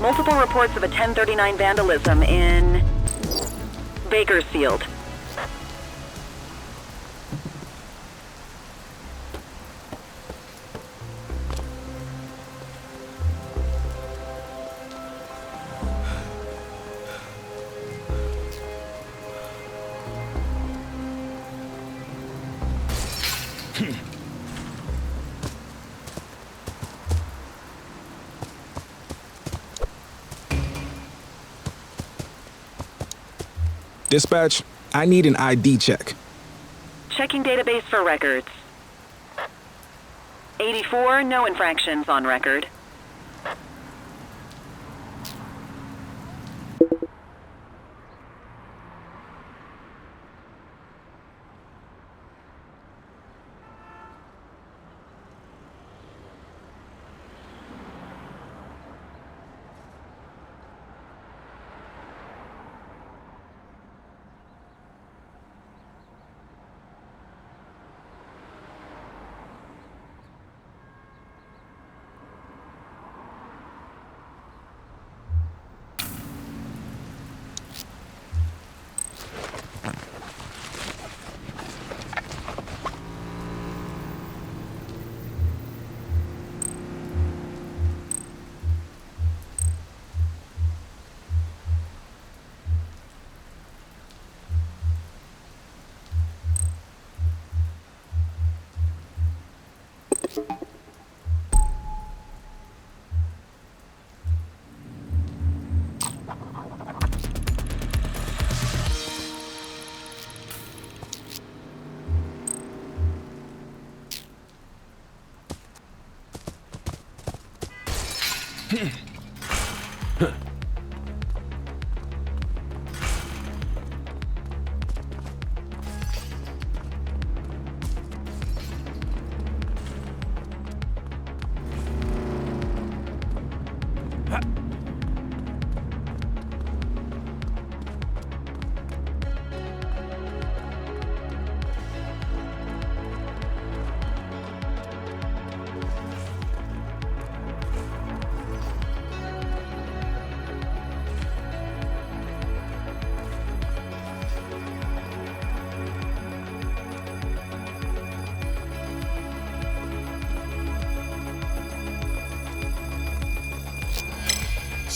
Multiple reports of a 1039 vandalism in Bakersfield. Dispatch, I need an ID check. Checking database for records. 84, no infractions on record.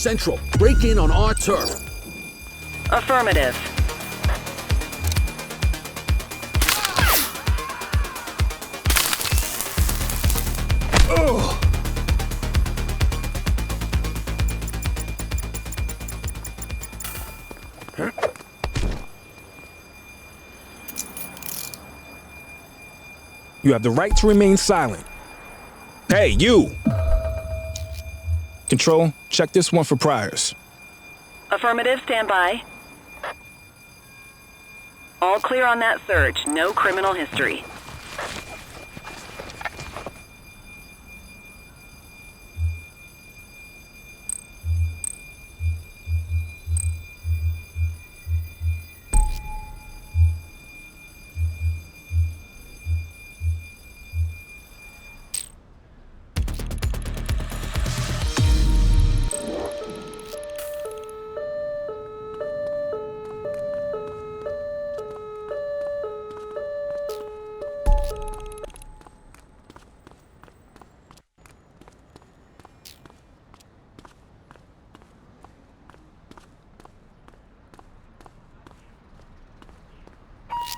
Central, break in on our turf. Affirmative. You have the right to remain silent. Hey, you! Control, check this one for priors. Affirmative, stand by. All clear on that search. No criminal history.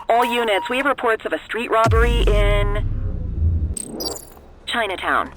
All units, we have reports of a street robbery in Chinatown.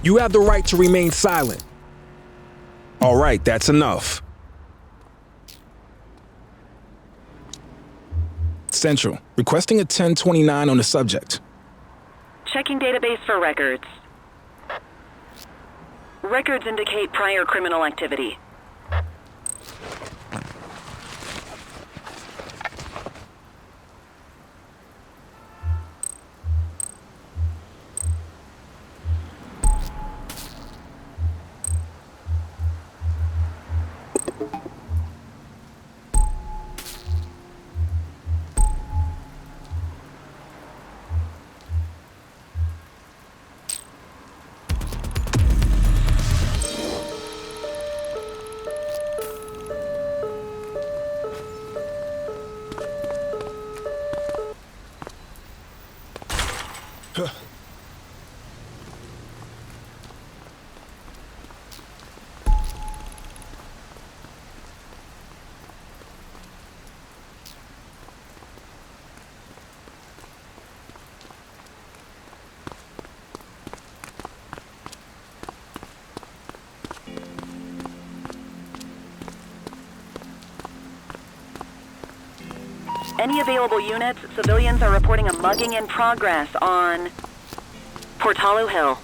You have the right to remain silent. All right, that's enough. Central, requesting a 1029 on the subject. Checking database for records. Records indicate prior criminal activity. Any available units, civilians are reporting a mugging in progress on Portalo Hill.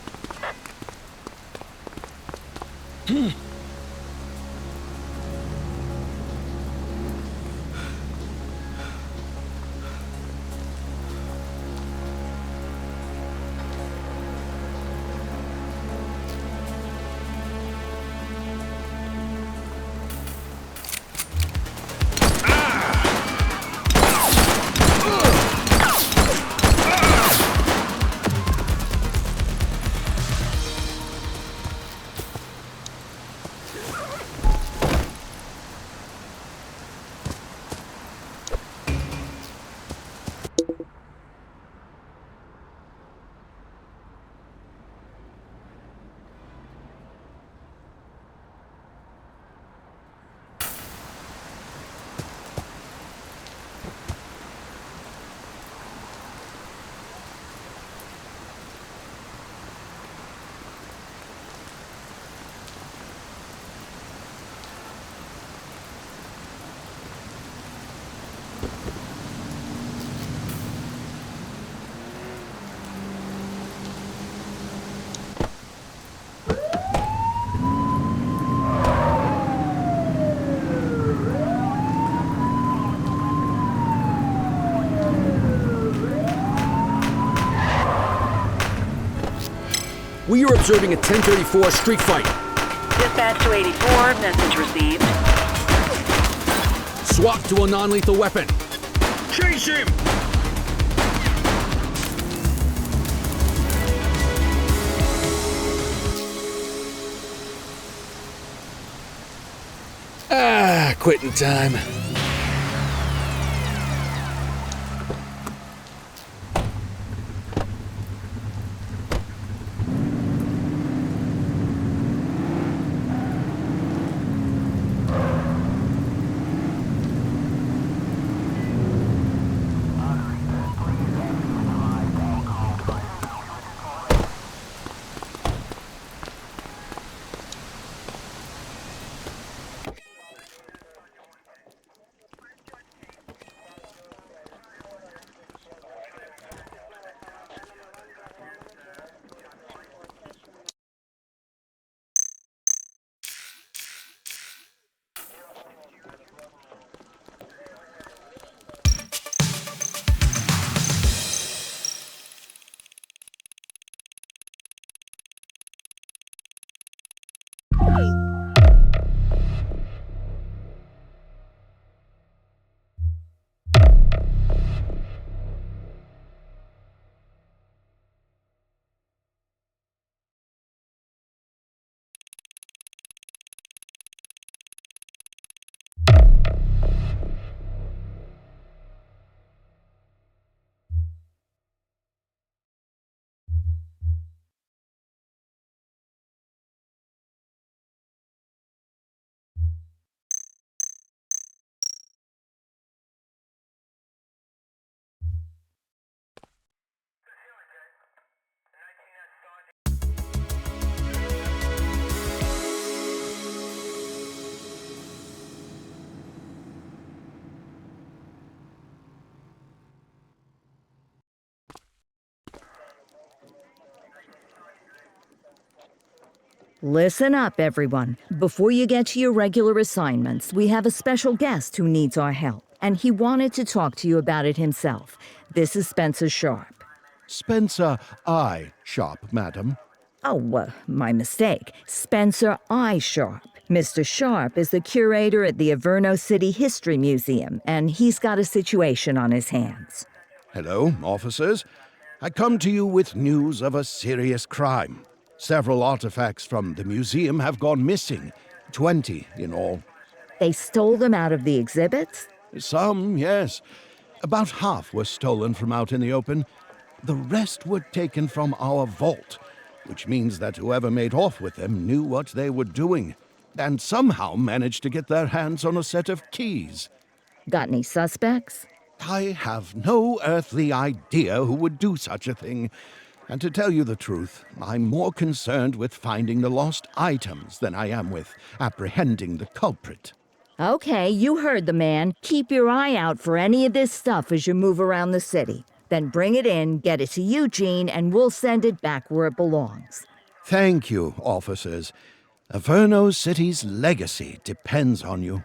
We are observing a 1034 street fight. Dispatch to 84, message received. Swap to a non-lethal weapon. Chase him! Quitting time. Listen up, everyone. Before you get to your regular assignments, we have a special guest who needs our help, and he wanted to talk to you about it himself. This is Spencer Sharp. Spencer I. Sharp, madam. Oh, my mistake. Spencer I. Sharp. Mr. Sharp is the curator at the Aveno City History Museum, and he's got a situation on his hands. Hello, officers. I come to you with news of a serious crime. Several artifacts from the museum have gone missing, 20 in all. They stole them out of the exhibits? Some, yes. About half were stolen from out in the open. The rest were taken from our vault, which means that whoever made off with them knew what they were doing, and somehow managed to get their hands on a set of keys. Got any suspects? I have no earthly idea who would do such a thing. And to tell you the truth, I'm more concerned with finding the lost items than I am with apprehending the culprit. Okay, you heard the man. Keep your eye out for any of this stuff as you move around the city. Then bring it in, get it to Eugene, and we'll send it back where it belongs. Thank you, officers. Aveno City's legacy depends on you.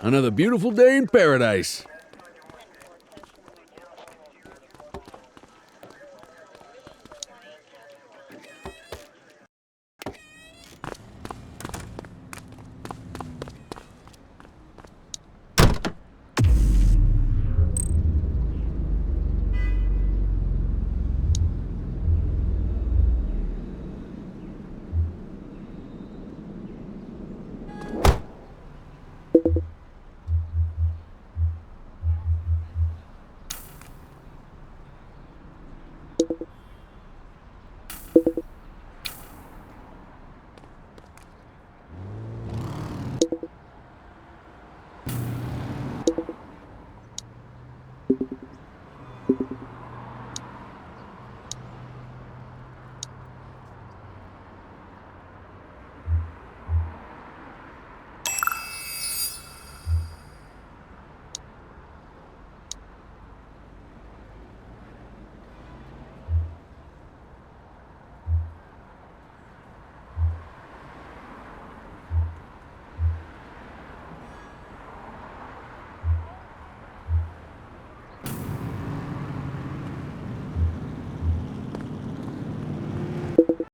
Another beautiful day in paradise.